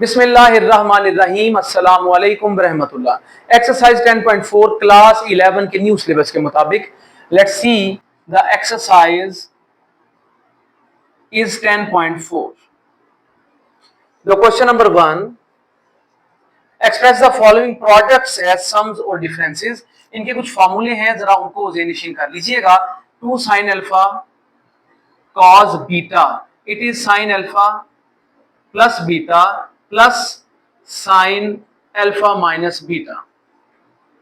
बिस्मिल्लाहिर्रहमानिर्रहीम अस्सलामु अलैकुम रहमतुल्लाह। एक्सरसाइज 10.4 क्लास 11 के न्यू सिलेबस के मुताबिक let's see the exercise is 10.4। The question number 1, express the following products as sums और डिफरेंसेस। इनके कुछ फार्मूले हैं, जरा उनको ज़हन-नशीन कर लीजिएगा। 2 sin alpha cos beta, it is sin alpha plus beta plus sign alpha minus beta.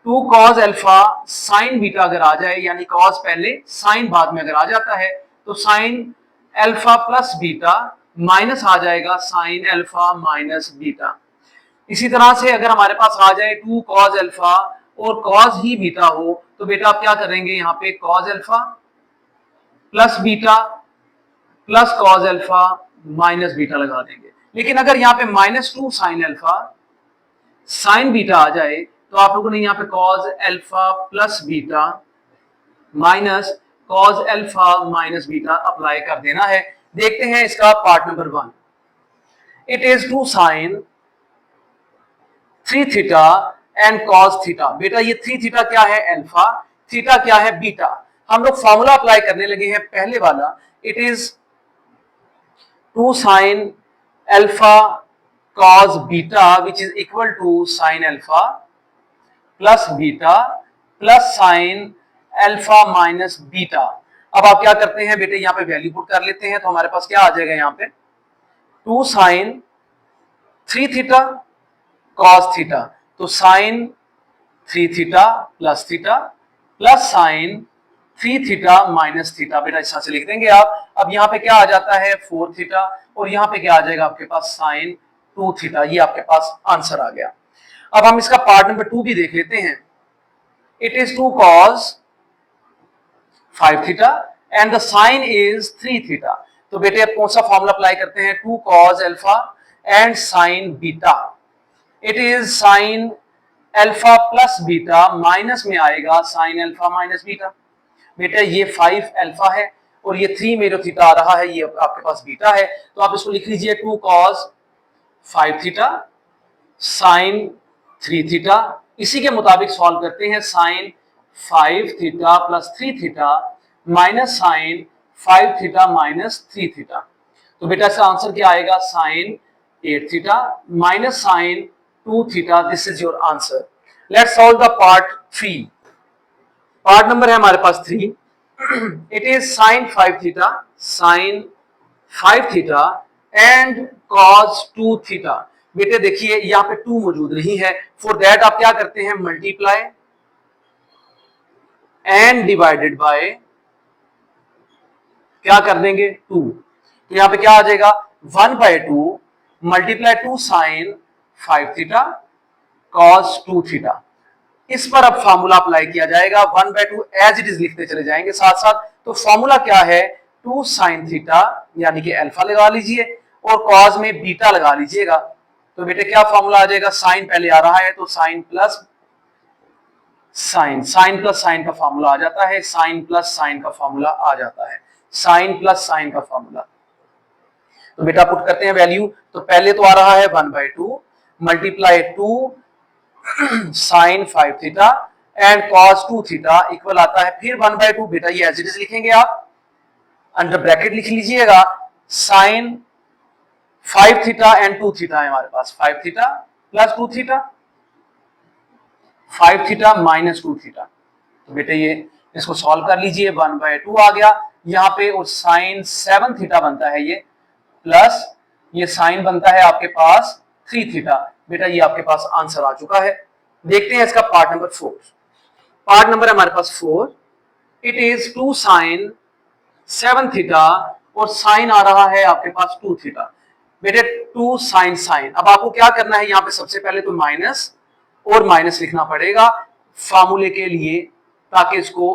2 cos alpha sine beta अगर आ जाए, यानी cos पहले साइन बाद में अगर आ जाता है, तो sine alpha plus beta minus आ जाएगा साइन अल्फा माइनस बीटा। इसी तरह से अगर हमारे पास आ जाए 2 cos अल्फा और cos ही बीटा हो, तो बेटा आप क्या करेंगे, यहाँ पे cos alpha plus beta plus cos alpha minus beta लगा देंगे। लेकिन अगर यहाँ पे -2 sin अल्फा साइन बीटा आ जाए, तो आप लोगों ने यहाँ पे cos alpha plus beta minus cos alpha minus beta apply कर देना है। देखते हैं इसका part number 1। It is 2 sin 3 theta and cos theta. बेटा ये 3 थीटा क्या है, अल्फा, थीटा क्या है, बीटा। हम लोग फॉर्मूला अप्लाई करने लगे हैं पहले वाला। It is 2 sin alpha cos beta which is equal to sin alpha plus beta plus sin alpha minus beta. अब आप क्या करते हैं बेटे, यहां पे वैल्यू पुट कर लेते हैं, तो हमारे पास क्या आ जाएगा, यहां पे 2 sin 3 थीटा cos थीटा, तो sin 3 theta plus sin 3 theta minus theta. बेटा इस तरह से लिख देंगे आप। अब यहाँ पे क्या आ जाता है 4 थीटा, और यहाँ पे क्या आ जाएगा आपके पास sin 2 थीटा। ये आपके पास आंसर आ गया। अब हम इसका पार्ट नंबर 2 भी देख लेते हैं। It is 2 cos 5 theta and the sine is 3 theta. तो बेटे अब कौन सा फॉर्मूला अप्लाई करते हैं, 2 cos alpha and sin beta. It is sin alpha plus beta, minus में आएगा sin अल्फा माइनस बीटा। बेटे ये 5 अल्फा है और ये 3 में जो थीटा आ रहा है ये आपके पास बीटा है, तो आप इसको लिख लीजिए 2 cos 5 थीटा sin 3 थीटा। इसी के मुताबिक सॉल्व करते हैं, sin 5 theta plus 3 theta minus sin 5 theta minus 3 theta. तो बेटा इसका आंसर क्या आएगा, sin 8 theta minus sin 2 theta. This is your answer. Let's solve the part 3। Part number है हमारे पास 3। It is sin 5 theta and cos 2 theta. बेटे देखिए यहाँ पे 2 मौजूद नहीं है, फॉर दैट आप क्या करते हैं, मल्टीप्लाई एंड डिवाइडेड बाय क्या कर देंगे 2। तो यहाँ पे क्या आ जाएगा 1/2 multiply 2 sin 5 theta cos 2 theta. इस पर अब फॉर्मूला अप्लाई किया जाएगा, 1/2 एज इट इज लिखते चले जाएंगे साथ साथ। तो फॉर्मूला क्या है, 2 sin थीटा यानी कि अल्फा लगा लीजिए और cos में बीटा लगा लीजिएगा। तो बेटे क्या फॉर्मूला आ जाएगा, साइन पहले आ रहा है तो साइन प्लस साइन का फॉर्मूला आ जाता है, साइन प्लस साइन का फॉर्मूला आ जाता है, साइन प्लस साइन का फॉर्मूला। तो बेटा पुट करते हैं वैल्यू। तो पहले तो आ रहा है 1/2 multiply 2 sin 5 theta and cos 2 theta equal आता है फिर 1/2। बेटा ये एज इट इज लिखेंगे आप, अंडर ब्रैकेट लिख लीजिएगा, sin 5 थीटा एंड 2 थीटा है हमारे पास, 5 theta plus 2 theta, 5 theta minus 2 theta. तो बेटे ये इसको सॉल्व कर लीजिए, 1/2 आ गया यहाँ पे, और sin 7 थीटा बनता है ये, प्लस ये साइन बनता है आपके पास 3 थीटा। बेटा ये आपके पास आंसर आ चुका है। देखते हैं इसका पार्ट नंबर 4। पार्ट नंबर है हमारे पास 4। इट इज 2 sin 7 थीटा और साइन आ रहा है आपके पास 2 थीटा। बेटे 2 sin। अब आपको क्या करना है, यहाँ पे सबसे पहले तो माइनस और माइनस लिखना पड़ेगा फार्मूले के लिए, ताकि इसको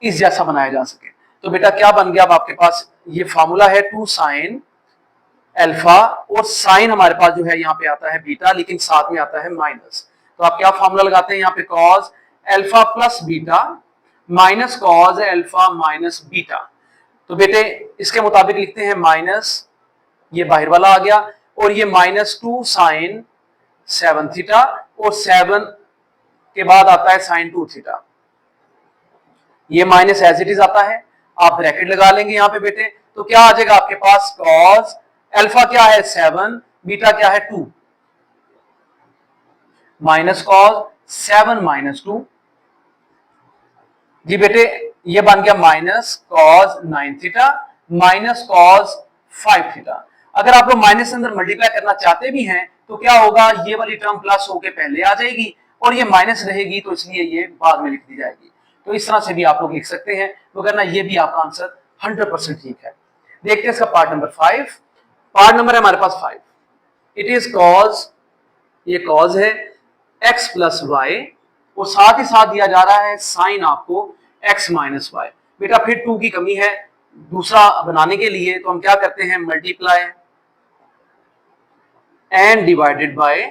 इस जैसा बनाया जा सके। तो बेटा क्या बन गया, अब आपके पास ये फार्मूला है 2 sin अल्फा, और साइन हमारे पास जो है यहाँ पे आता है बीटा, लेकिन साथ में आता है माइनस। तो आप क्या फार्मूला लगाते हैं यहाँ पे, cos alpha plus beta minus cos alpha minus beta. तो बेटे इसके मुताबिक लिखते हैं माइनस, ये बाहर वाला आ गया, और ये -2 साइन 7 थीटा, और 7 के बाद आता है साइन 2 थीटा। ये माइनस एज इट इज आता है, आप ब्रैकेट लगा लेंगे यहाँ पे बेटे, तो क्या आ जाएगा आपके पास कॉस अल्फा क्या है 7, बीटा क्या है 2, माइनस कॉस 7 माइनस 2। जी बेटे ये बन गया minus cos 9 theta minus cos 5 theta. अगर आप लोग माइनस के अंदर मल्टीप्लाई करना चाहते भी हैं तो क्या होगा, ये वाली टर्म प्लस होके पहले आ जाएगी और ये माइनस रहेगी, तो इसलिए ये बाद में लिख दी जाएगी। तो इस तरह से भी आप लोग लिख सकते हैं, तो करना ये भी आपका आंसर 100% ठीक है। देखते हैं इसका पार्ट नंबर 5। पार्ट नंबर है हमारे पास 5। इट इज कॉज, ये कॉज है x प्लस वाई, और साथ ही साथ दिया जा रहा है साइन आपको x माइनस वाई। बेटा फिर 2 की कमी है, दूसरा बनाने के लिए तो हम क्या करते हैं, मल्टीप्लाई एंड डिवाइडेड बाय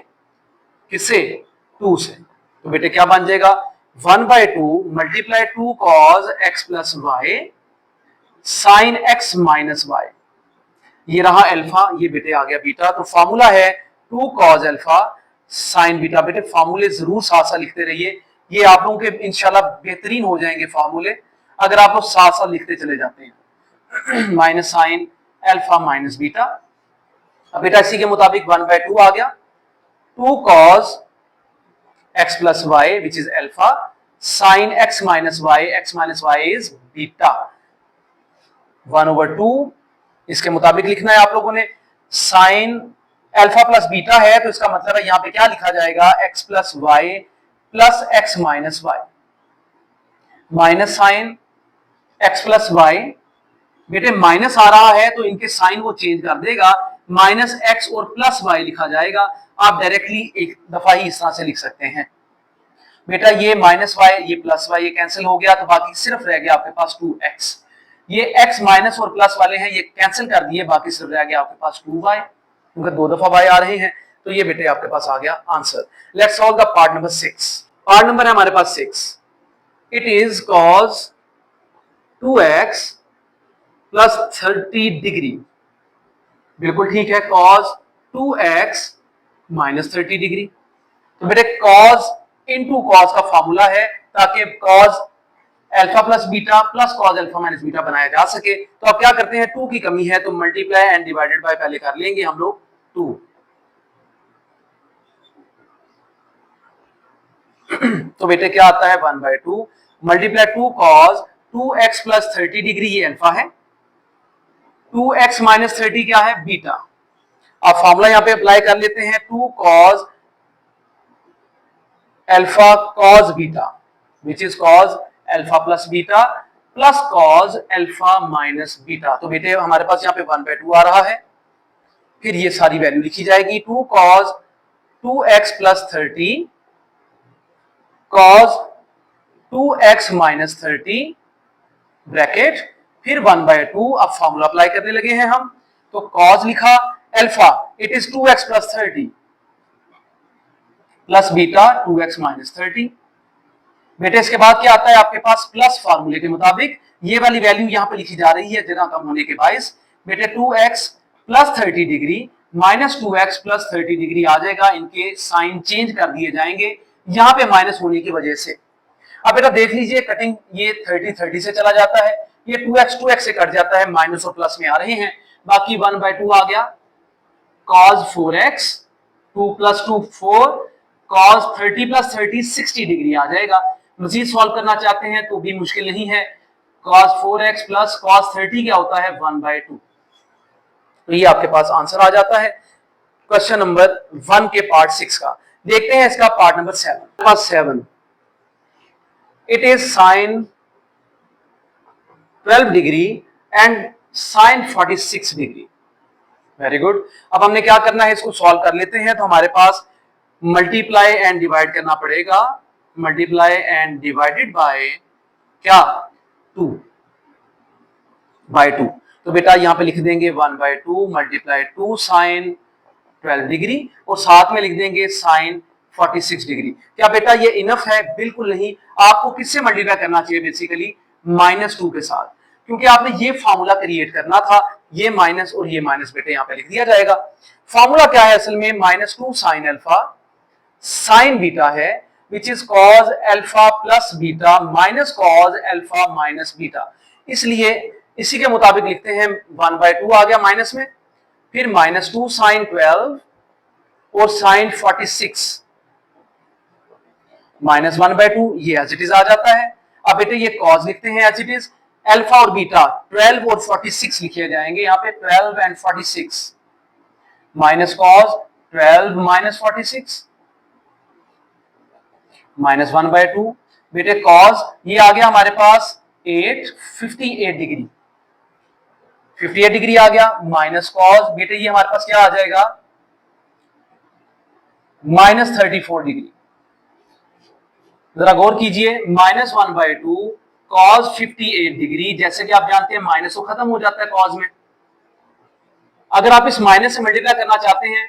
किससे, 2 से। तो बेटे क्या बन जाएगा 1/2 multiply 2 cos x plus y sine x minus y. ये रहा अल्फा, ये बेटे आ गया बीटा। तो फॉर्मूला है 2 कॉज अल्फा साइन बीटा। बेटे फॉर्मूले जरूर साथ साथ लिखते रहिए, ये आप लोगों के इंशाल्लाह बेहतरीन हो जाएंगे फॉर्मूले अगर आप लोग साथ साथ लिखते चले जाते हैं। Minus sine alpha minus beta. अब बेटा इसी के मुताबिक 1/2 आ गया, 2 cos x plus y which is alpha sin x minus y is beta 1/2। इसके मुताबिक लिखना है आप लोगों ने। साइन अल्फा प्लस बीटा है तो इसका मतलब है यहां पे क्या लिखा जाएगा, x plus y plus x minus y minus sine x plus y. बेटे माइनस आ रहा है तो इनके साइन वो चेंज कर देगा, माइनस एक्स और प्लस वाई लिखा जाएगा। आप डायरेक्टली एक दफा ही इस तरह से लिख सकते हैं। बेटा ये माइनस वाई ये प्लस वाई ये कैंसिल हो गया, तो बाकी सिर्फ रह गया आपके पास 2x। ये x माइनस और प्लस वाले हैं, ये कैंसिल कर दिए, बाकी सिर्फ रह गया आपके पास 2y, क्योंकि 2 दफा y आ रहे हैं। तो ये बेटे आपके पास आ गया answer. Let's solve the part number 6। Part number है हमारे पास 6। It is cos 2x plus 30 degree. बिल्कुल ठीक है, cos 2x माइनस 30 डिग्री। तो बेटे cos इनटू cos का फॉर्मूला है ताकि cos alpha plus beta plus cos alpha minus beta बनाया जा सके। तो अब क्या करते हैं, 2 की कमी है तो मल्टीप्लाई एंड डिवाइडेड बाय पहले कर लेंगे हम लोग 2। तो बेटे क्या आता है 1/2 multiply 2 cos 2x plus 30 degree, ये अल्फा है, 2x माइनस 30 क्या है बीटा। अब फॉर्मूला यहां पे अप्लाई कर लेते हैं, 2 cos alpha cos beta which is cos alpha plus beta plus cos alpha minus beta. तो बेटे हमारे पास यहाँ पे 1/2 आ रहा है, फिर ये सारी वैल्यू लिखी जाएगी, 2 cos 2x plus 30 cos 2x minus 30 bracket फिर 1/2। अब फॉर्मूला अप्लाई करने लगे हैं हम, तो cos लिखा alpha it is 2x plus 30 plus beta 2x minus 30। बेटे इसके बाद क्या आता है आपके पास, प्लस फार्मूले के मुताबिक ये वाली वैल्यू यहां पे लिखी जा रही है जगह कम होने के बायस। बेटे 2x plus 30 degree minus 2x plus 30 degree आ जाएगा, इनके साइन चेंज कर दिए जाएंगे यहां पे माइनस होने की वजह से। अब बेटा देख लीजिए कटिंग, ये 30 से चला जाता है, ये 2x से कट जाता है, माइनस और प्लस में आ रहे हैं, बाकी 1/2 आ गया, cos 4x 2 plus 2 4 cos 30 plus 30 60 degree आ जाएगा। मजीद सॉल्व करना चाहते हैं तो भी मुश्किल नहीं है, cos 4x प्लस cos 30 क्या होता है 1/2। तो ये आपके पास आंसर आ जाता है क्वेश्चन नंबर 1 के पार्ट 6 का। देखते हैं इसका part number 7। It is sine 12 degree and sine 46 degree. Very good. अब हमने क्या करना है, इसको सॉल्व कर लेते हैं। तो हमारे पास मल्टीप्लाई एंड डिवाइड करना पड़ेगा, मल्टीप्लाई एंड डिवाइडेड बाय क्या 2/2। तो बेटा यहां पे लिख देंगे 1/2 मल्टीप्लाई 2 साइन 12 डिग्री और साथ में लिख देंगे साइन 46 डिग्री। क्या बेटा ये इनफ है? बिल्कुल नहीं, आपको किससे मल्टीप्लाई करना चाहिए बेसिकली -2 के साथ, क्योंकि आपने ये फॉर्मूला क्रिएट करना था, ये माइनस और ये माइनस बेटे यहाँ पे लिख दिया जाएगा। फॉर्मूला क्या है असल में, -2 साइन अल्फा साइन बीटा है, which is cause alpha plus beta minus cos alpha minus beta. इसलिए इसी के मुताबिक लिखते हैं, 1/2 आ गया माइनस में, फिर -2 साइन 12 और साइन 46 -1/2, ये एज इट इज आ जाता है। अब बेटे ये कॉज लिखते हैं एज इट इज, अल्फा और बीटा 12 और 46 लिखे जाएंगे यहाँ पे, 12 एंड 46 माइनस कॉज 12 माइनस 46 -1/2। बेटे कॉज ये आ गया हमारे पास 58 डिग्री, 58 डिग्री आ गया, माइनस कॉज बेटे ये हमारे पास क्या आ जाएगा, -34 डिग्री। जरा गौर कीजिए, -1/2 कॉज 58 डिग्री, जैसे कि आप जानते हैं माइनस तो खत्म हो जाता है कॉज में। अगर आप इस माइनस से मल्टीप्लाई करना चाहते हैं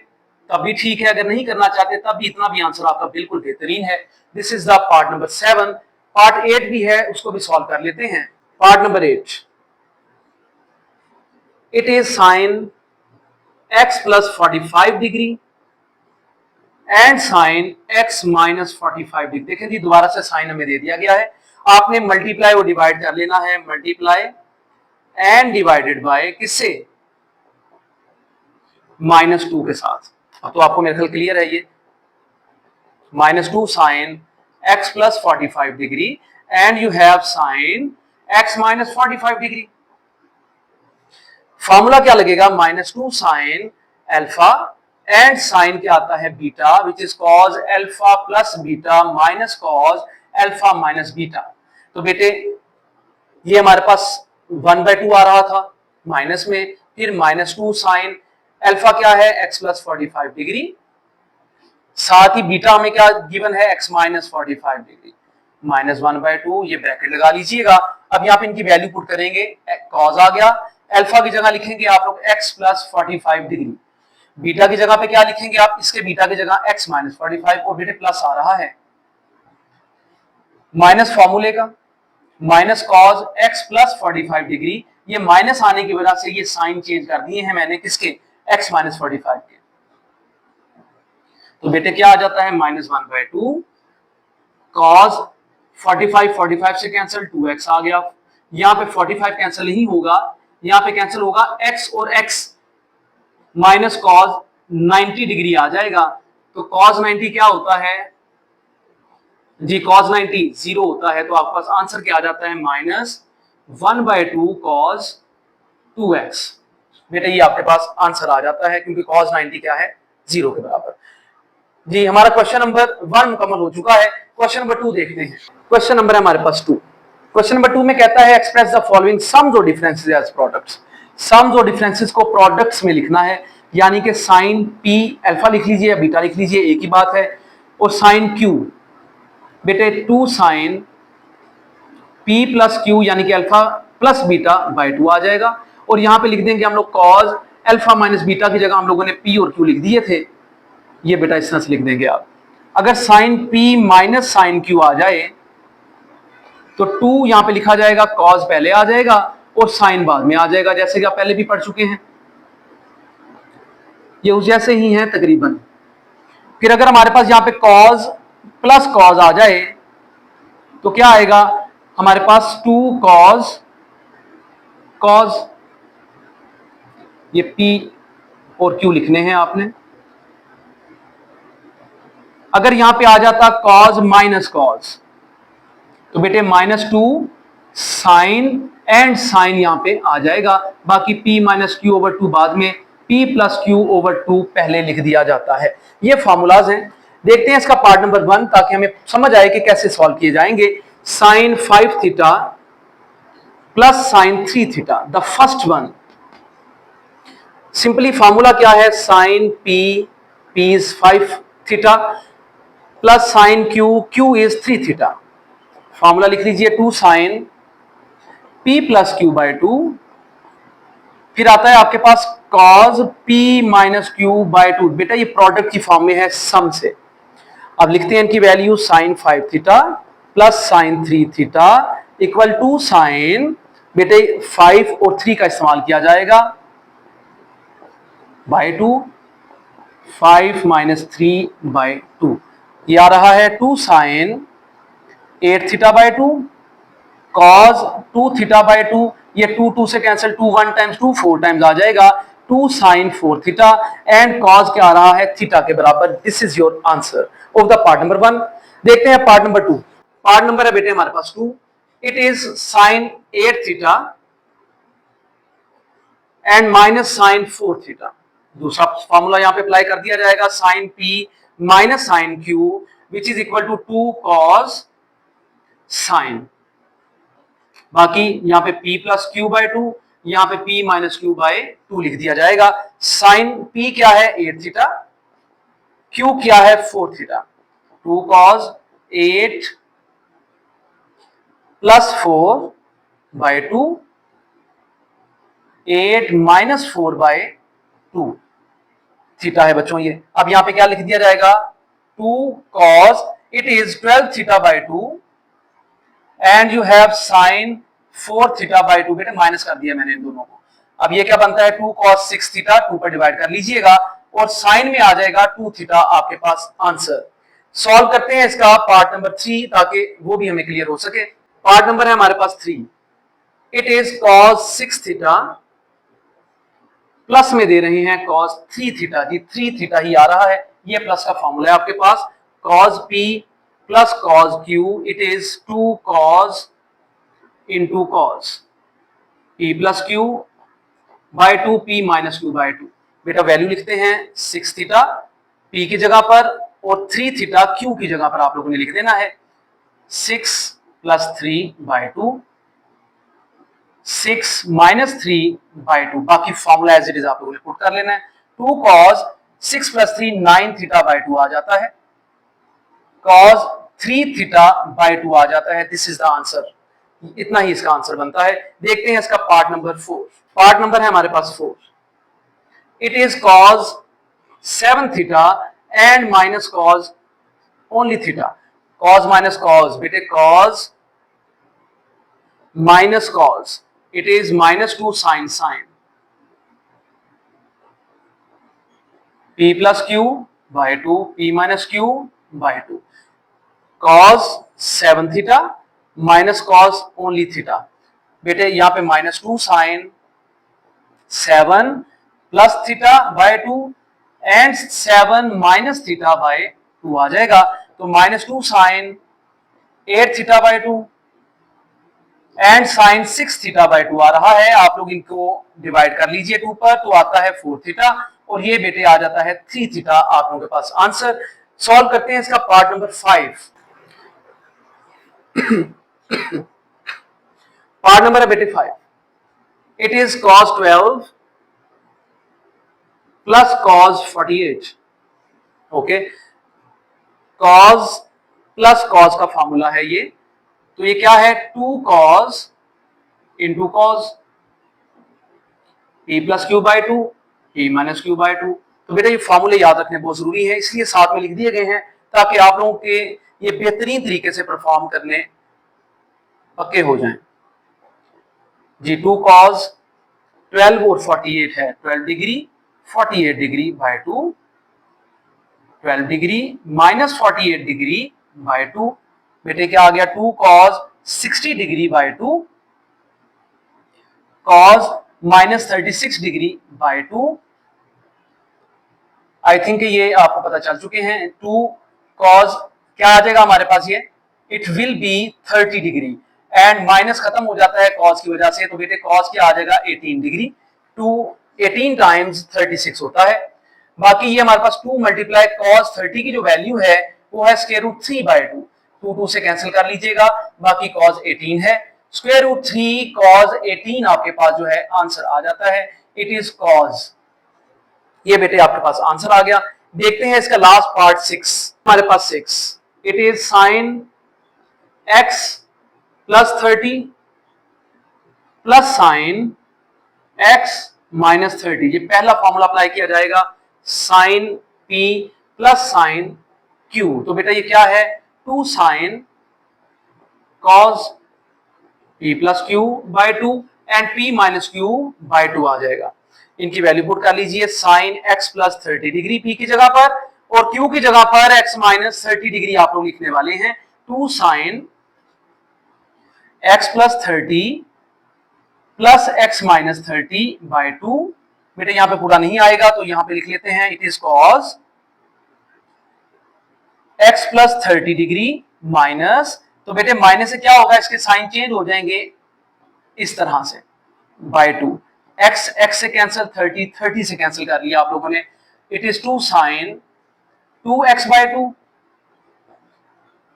तब भी ठीक है, अगर नहीं करना चाहते तब भी इतना भी आंसर आपका बिल्कुल बेहतरीन है। This is the part number 7। Part 8 भी है, उसको भी सॉल्व कर लेते हैं। Part number 8, it is sine x plus 45 degree and sine x minus 45 degree. देखें जी, दोबारा से साइन हमें दे दिया गया है, आपने मल्टीप्लाई और डिवाइड कर लेना है, मल्टीप्लाई एंड डिवाइडेड बाय किससे, -2 के साथ। अब तो आपको मेरे ख्याल क्लियर है ये, -2 sine x plus 45 degree and you have sine x minus 45 degree. Formula क्या लगेगा, -2 साइन अल्फा एंड साइन क्या आता है beta, which is cause alpha plus beta minus cos alpha minus beta. तो बेटे ये हमारे पास 1/2 आ रहा था माइनस में, फिर -2 साइन अल्फा क्या है, x प्लस 45 डिग्री, साथ ही बीटा हमें क्या गिवन है, x माइनस 45 डिग्री, -1/2, ये ब्रैकेट लगा लीजिएगा। अब यहाँ पे इनकी वैल्यू पुट करेंगे, कॉज आ गया, अल्फा की जगह लिखेंगे आप लोग x प्लस 45 डिग्री, बीटा की जगह पे क्या लिखेंगे आप, इसके बीटा की जगह x माइनस 45, और बेटे प्लस आ रहा है माइनस फॉर्मूले का, minus cos x plus 45 degree, ये माइनस आने की वजह से ये साइन चेंज कर दिए हैं मैंने, किसके, x माइनस 45 के। तो बेटे क्या आ जाता है, -1/2 कॉज 45 से कैंसिल, 2x आ गया। यहां पे 45 कैंसिल नहीं होगा, यहां पे कैंसिल होगा x और x, माइनस कॉज 90 डिग्री आ जाएगा। तो कॉज 90 क्या होता है जी, कॉज 90 0 होता है, तो आपके पास आंसर क्या आ जाता है, -1/2 कॉज 2x। बेटे ये आपके पास आंसर आ जाता है, क्योंकि कॉज 90 क्या है, 0 के बराबर। जी हमारा क्वेश्चन नंबर 1 मुकम्मल हो चुका है। क्वेश्चन नंबर 2 देखते हैं। क्वेश्चन नंबर है हमारे पास 2। क्वेश्चन नंबर 2 में कहता है, एक्सप्रेस द फॉलोइंग सम्स और डिफरेंसेस एज प्रोडक्ट्स। सम्स और डिफरेंसेस को प्रोडक्ट्स में लिखना है, यानी कि साइन p अल्फा लिख लीजिए या बीटा लिख लीजिए, एक ही बात है, और साइन q बेटे 2 साइन p प्लस q यानी कि अल्फा प्लस बीटा बाय 2 आ जाएगा। और यहां पे लिख देंगे हम लोग कॉज अल्फा माइनस बीटा की जगह हम लोगों ने p और q लिख दिए थे, ये बेटा इस तरह से लिख देंगे आप। अगर sine p minus sine q आ जाए तो 2 यहां पे लिखा जाएगा, कॉज पहले आ जाएगा और साइन बाद में आ जाएगा, जैसे कि आप पहले भी पढ़ चुके हैं, ये उस जैसे ही है तकरीबन। फिर अगर हमारे पास यहाँ पे कॉज प्लस कॉज आ जाए तो क्या आएगा हमारे पास, 2 कॉज कॉज, ये p और q लिखने हैं आपने। अगर यहां पे आ जाता कॉज माइनस कॉज तो बेटे -2 साइन एंड साइन यहां पे आ जाएगा, बाकी p माइनस q ओवर 2 बाद में, p प्लस q ओवर 2 पहले लिख दिया जाता है। ये फॉर्मूलाज हैं। देखते हैं इसका पार्ट नंबर 1, ताकि हमें समझ आए कि कैसे सॉल्व किए जाएंगे। Sine 5 theta plus sine 3 theta, the first one. Simply formula क्या है, sine p is 5 theta plus sine q is 3 theta. Formula लिख लीजिए, 2 sine p plus q by 2, फिर आता है आपके पास cos p minus q by 2। बेटा ये प्रोडक्ट की फॉर्म में है सम से। अब लिखते हैं इनकी value, sine 5 theta plus sine 3 theta equal to sine, बेटे 5 और 3 का इस्तेमाल किया जाएगा, बाय 2, 5 माइनस 3 बाय 2, ये आ रहा है 2 sine 8 theta by 2 cos 2 theta by 2, ये 2 2 से कैंसिल, 2 1 टाइम्स 2 4 टाइम्स आ जाएगा, 2 साइन 4 थीटा एंड कॉस क्या आ रहा है, थीटा के बराबर। This is your answer of the part number 1। देखते हैं पार्ट नंबर 2। पार्ट नंबर है बेटे हमारे पास 2, it is sine 8 theta and minus sine 4 theta. दूसरा फॉर्मूला यहां पे अप्लाई कर दिया जाएगा, sine p minus sine q which is equal to 2 cos sine, बाकी यहां पे p प्लस क्यू बाय 2, यहां पे p माइनस क्यू बाय 2 लिख दिया जाएगा। साइन p क्या है 8 थीटा, q क्या है 4 theta, 2 cos 8 plus 4 by 2, 8 minus 4 by 2 theta है बच्चों ये। अब यहां पे क्या लिख दिया जाएगा, 2 cos, it is 12 theta by 2 and you have sine 4 theta by 2, बेटे माइनस कर दिया मैंने इन दोनों को। अब ये क्या बनता है 2 cos 6 थीटा, 2 पर डिवाइड कर लीजिएगा और साइन में आ जाएगा 2 थीटा आपके पास आंसर। सॉल्व करते हैं इसका पार्ट नंबर 3 ताकि वो भी हमें क्लियर हो सके। पार्ट नंबर है हमारे पास 3, it is cos 6 theta plus में दे रहे हैं cos 3 थीटा, जी 3 थीटा ही आ रहा है, ये प्लस का फॉर्मूला है आपके पास, cos p plus cos q, it is 2 cos into cos p plus q by 2 p minus q by 2। बेटा वैल्यू लिखते हैं 6 थीटा p की जगह पर और 3 थीटा q की जगह पर आप लोगों ने लिख देना है, 6 प्लस 3 बाय 2, 6 माइनस 3 बाय 2, बाकी फॉर्मूला एज इट इज आप लोगों ने पुट कर लेना है। 2 cos 6 प्लस 3 9 थीटा बाय 2 आ जाता है, cos 3 थीटा बाय 2 आ जाता है। दिस इज द आंसर, इतना ही इसका आंसर बनता है। देखते हैं इसका पार्ट नंबर 4। पार्ट नंबर है हमारे पास 4, it is cos 7 theta and minus cos only theta, cos minus cos, बेटे cos minus cos, it is minus 2 sin sin, p plus q by 2, p minus q by 2, cos 7 theta minus cos only theta, बेटे यहां पे minus 2 sin 7 plus theta by 2 and 7 minus theta by 2 आ जाएगा, तो minus 2 sin 8 theta by 2 and sine 6 theta by 2 आ रहा है। आप लोग इनको डिवाइड कर लीजिए 2 पर, तो आता है 4 थीटा और ये बेटे आ जाता है 3 थीटा आप लोगों के पास आंसर। सॉल्व करते हैं इसका पार्ट नंबर 5। पार्ट नंबर है बेटे 5, it is cos 12 plus cos 48। Okay, cos plus cos का फॉर्मूला है ये, तो ये क्या है 2 cos into cos, p plus q by 2, p minus q by 2। तो बेटा ये फॉर्मूले याद रखने बहुत जरूरी है, इसलिए साथ में लिख दिए गए हैं ताकि आप लोगों के ये बेहतरीन तरीके से परफॉर्म करने पक्के हो जाएं। जी 2 cos 12 और 48 है 12 degree 48 degree by 2, 12 degree minus 48 degree by 2, बेटे क्या आ गया 2 cos 60 degree by 2, cos minus 36 degree by 2। I think ये आपको पता चल चुके हैं। 2 cos क्या आ जाएगा हमारे पास, ये it will be 30 degree and minus खत्म हो जाता है cos की वजह से, तो बेटे cos क्या आ जाएगा 18 डिग्री, 2 18 टाइम्स 36 होता है। बाकी ये हमारे पास 2 मल्टीप्लाई cos 30 की जो वैल्यू है वो है स्क्वायर रूट 3 बाय 2, 2 2 से कैंसिल कर लीजिएगा, बाकी cos 18 है, स्क्वायर रूट 3 cos 18 आपके पास जो है आंसर आ जाता है, इट इज cos। ये बेटे आपके पास आंसर आ गया। देखते हैं इसका लास्ट पार्ट 6, हमारे पास 6, it is sine x plus 30 plus sine x minus 30, ये पहला फॉर्मूला अप्लाई किया जाएगा, sine p plus sine q, तो बेटा ये क्या है 2 sine cos p plus Q by two and p minus Q by two आ जाएगा। इनकी वैल्यू पुट कर लीजिए, sine x plus 30 degree p की जगह पर और q की जगह पर x माइनस 30 डिग्री आप लोग लिखने वाले हैं, 2 sine x plus 30 plus x minus 30 by two. बेटे यहां पे पूरा नहीं आएगा तो यहां पे लिख लेते हैं, it is cos x plus 30 degree minus, तो बेटे माइनस से क्या होगा, इसके साइन चेंज हो जाएंगे इस तरह से, बाय टू, x से कैंसिल, 30 से कैंसिल कर लिया आप लोगों ने, it is 2 sine 2x by two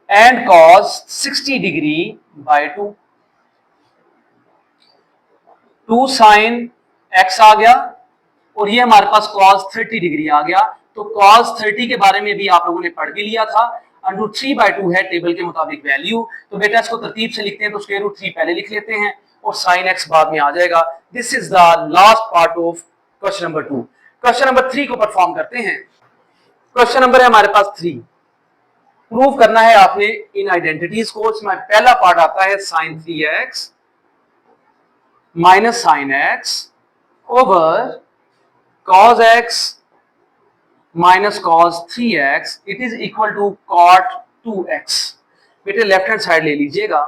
and cos 60 degree by two. 2 sine x आ गया और ये हमारे पास cos 30 डिग्री आ गया। तो cos 30 के बारे में भी आप लोगों ने पढ़ भी लिया था, अंडर 3/2 है टेबल के मुताबिक वैल्यू। तो बेटा इसको तरतीब से लिखते हैं, तो स्क्वायर रूट 3 पहले लिख लेते हैं और sin x बाद में आ जाएगा। This is the last part of question number 2। Question number 3 को परफॉर्म करते हैं। क्वेश्चन नंबर है हमारे पास 3। प्रूव करना है आपने इन आइडेंटिटीज को। इसमें पहला पार्ट आता है sin 3x minus sine x over cos x minus cos 3x it is equal to cot 2x। बेटे लेफ्ट हैंड साइड ले लीजिएगा,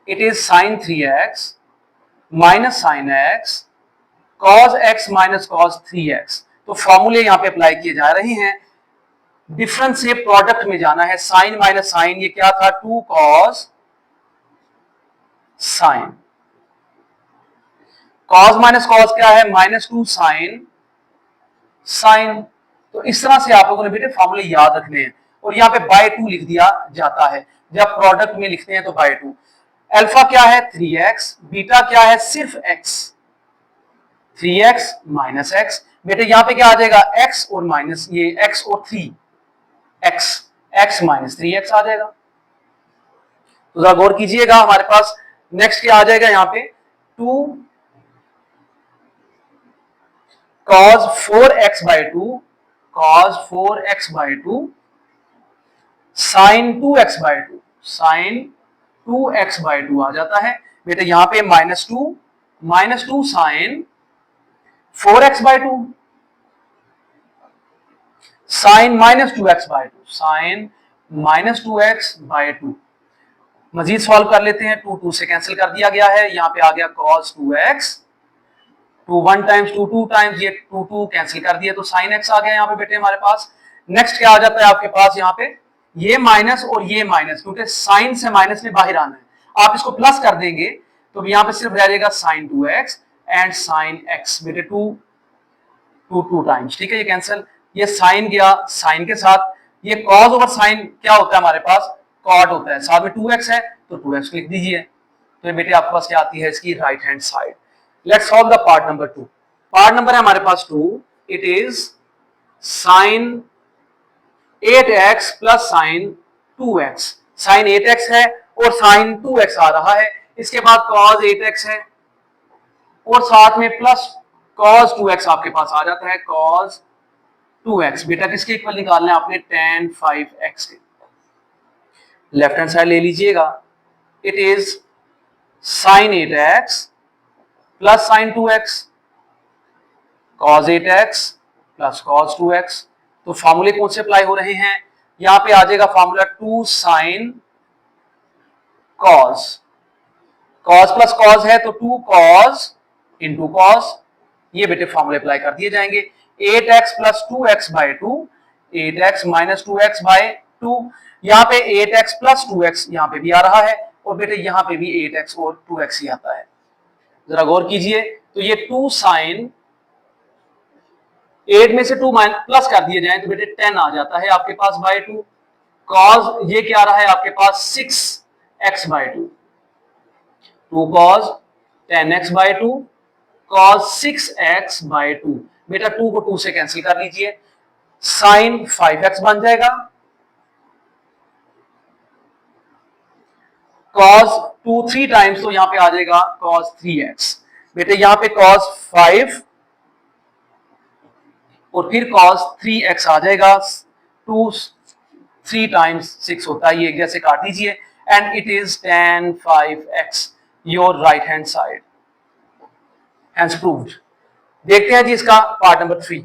it is sin 3x minus sine x cos x minus cos 3x। तो फॉर्मूले यहां पे apply किए जा रहे हैं, डिफरेंस से प्रोडक्ट में जाना है, साइन माइनस साइन, ये क्या था, 2 cos sine, cos minus cos क्या है, माइनस 2 साइन साइन। तो इस तरह से आप लोगों ने बेटे फॉर्मूले याद रखने हैं और यहाँ पे बाय टू लिख दिया जाता है, जब प्रोडक्ट में लिखते हैं तो बाय टू। अल्फा क्या है 3x, बीटा क्या है सिर्फ x, 3x माइनस x। बेटे यहाँ पे क्या आ जाएगा, x और माइनस ये x और 3 x माइनस 3x आ जाएगा। तो जरा गौर कीजिएगा, हमारे पास नेक्स्ट क्या आ जाएगा, यहाँ पे 2 cos 4x by two, cos 4x by two sine 2x by two, sine 2x by two आ जाता है। बेटे यहां पे minus two sine 4x by two, sine minus 2x by two, sine minus 2x by two. मजीद solve कर लेते हैं, 2 से कैंसिल कर दिया गया है, यहां पे आ गया cos 2x, 2 1 टाइम्स 2 टाइम्स, ये 2 कैंसिल कर दिए तो साइन x आ गया यहाँ पे बेटे हमारे पास। नेक्स्ट क्या आ जाता है आपके पास, यहाँ पे ये माइनस और ये माइनस, क्योंकि साइन से माइनस में बाहर आना है, आप इसको प्लस कर देंगे तो यहाँ पे सिर्फ रह जाएगा sign 2x and sine x। बेटे 2 टाइम्स, ठीक है, ये कैंसिल, ये साइन गया साइन के साथ, ये कॉस ओवर साइन क्या होता है हमारे पास, कॉट होता है, साथ में 2x है तो 2x लिख दीजिए। तो ये बेटे आपके पास क्या आती है, इसकी right hand side. Let's solve the part number 2. Part number है हमारे पास 2. It is sin 8x plus sin 2x. sin 8x है और sin 2x आ रहा है, इसके बाद cos 8x है और साथ में प्लस cos 2x आपके पास आ जाता है, cos 2x। बेटा किसके इक्वल निकालना है आपने, tan 5x के। लेफ्ट हैंड साइड ले लीजिएगा, it is sin 8x plus sign 2x, cos 8x plus cos 2x। तो फॉर्मूले कौन से अप्लाई हो रहे हैं, यहां पे आ जाएगा formula 2 sine cos, cos plus cos है तो 2 cos इंटू cos, ये बेटे फॉर्मूले अप्लाई कर दिए जाएंगे। 8x plus 2x by to, 8x minus 2x by to, यहाँ पे 8x प्लस 2x यहाँ पे भी आ रहा है और बेटे यहाँ पे भी 8x और 2x ही आता है। जरा गौर कीजिए, तो ये 2 साइन 8 में से 2 प्लस कर दिए जाए तो बेटे 10 आ जाता है आपके पास बाय 2, कॉस ये क्या आ रहा है आपके पास 6x by 2, 2 cos 10x by 2 cos 6x by 2। बेटा 2 को 2 से कैंसिल कर लीजिए, साइन 5x बन जाएगा, cos 2 3 टाइम्स तो यहां पे आ जाएगा cos 3x। बेटे यहां पे cos 5 और फिर cos 3x आ जाएगा, 2 3 टाइम्स 6 होता है, ये एक जैसे काट दीजिए and it is tan 5x your right hand side. Hence proved. देखते हैं जी इसका पार्ट नंबर 3.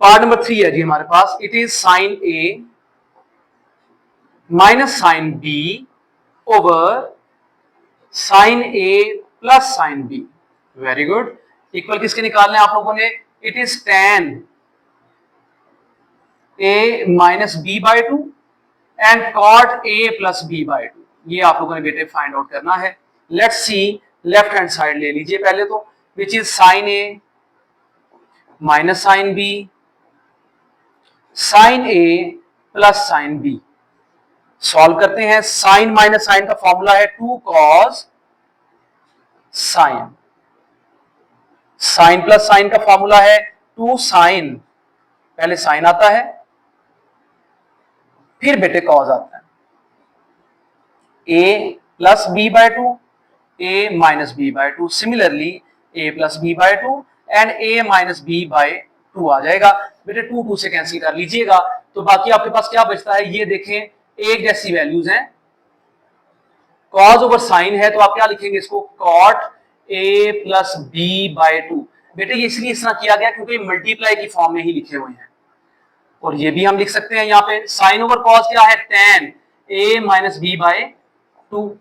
पार्ट नंबर 3 है जी हमारे पास. It is sine a minus sine b over sine a plus sine b. Very good. Equal किसके निकालने आप लोगों ने? It is tan a minus b by two and cot a plus b by two. ये आप लोगों ने बेटे फाइंड आउट करना है. Let's see, left hand side ले लीजिए पहले तो, which is sine a minus sine b sine a plus sine B. Solve करते हैं. साइन माइनस साइन का फॉर्मूला है 2 cos sine. Sine plus sine का फॉर्मूला है 2 साइन. पहले साइन आता है फिर बेटे कॉज आता है. a plus b by two, a minus b by two. Similarly a plus b by two and a minus b by two आ जाएगा. बेटे 2 2 से कैंसिल कर लीजिएगा तो बाकी आपके पास क्या बचता है? ये देखें, एक जैसी वैल्यूज हैं. कॉज ओवर साइन है तो आप क्या लिखेंगे इसको? Cot a plus b by two. बेटे ये इसलिए इस तरह किया गया क्योंकि मल्टीप्लाई की फॉर्म में ही लिखे हुए हैं. और ये भी हम लिख सकते हैं यहाँ पे साइन ओवर कॉस क्या है? tan a minus b by two.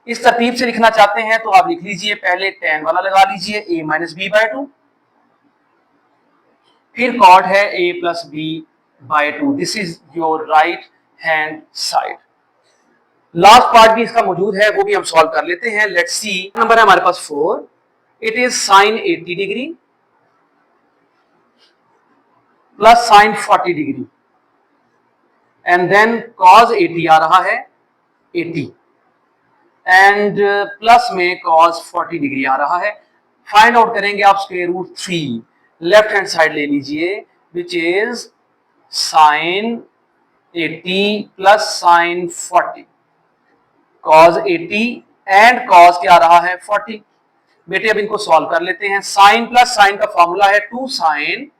इस तरतीब से लिखना चाहते हैं तो आप लिख लीजिए, पहले tan वाला लगा लीजिए a minus b by two, फिर कॉट है a plus b by two. This is your right hand side. Last part भी इसका मौजूद है, वो भी हम सॉल्व कर लेते हैं. Let's see. नंबर है हमारे पास 4. It is sine 80 degree plus sine 40 degree and then cos 80 आ रहा है 80 एंड प्लस में कॉज 40 डिग्री आ रहा है. फाइंड आउट करेंगे आप square root 3. Left hand side ले लीजिए which is sine 80 plus sine 40. Cos 80 and cos क्या आ रहा है? 40. बेटे अब इनको सॉल्व कर लेते हैं. साइन प्लस साइन का फॉर्मूला है 2 sign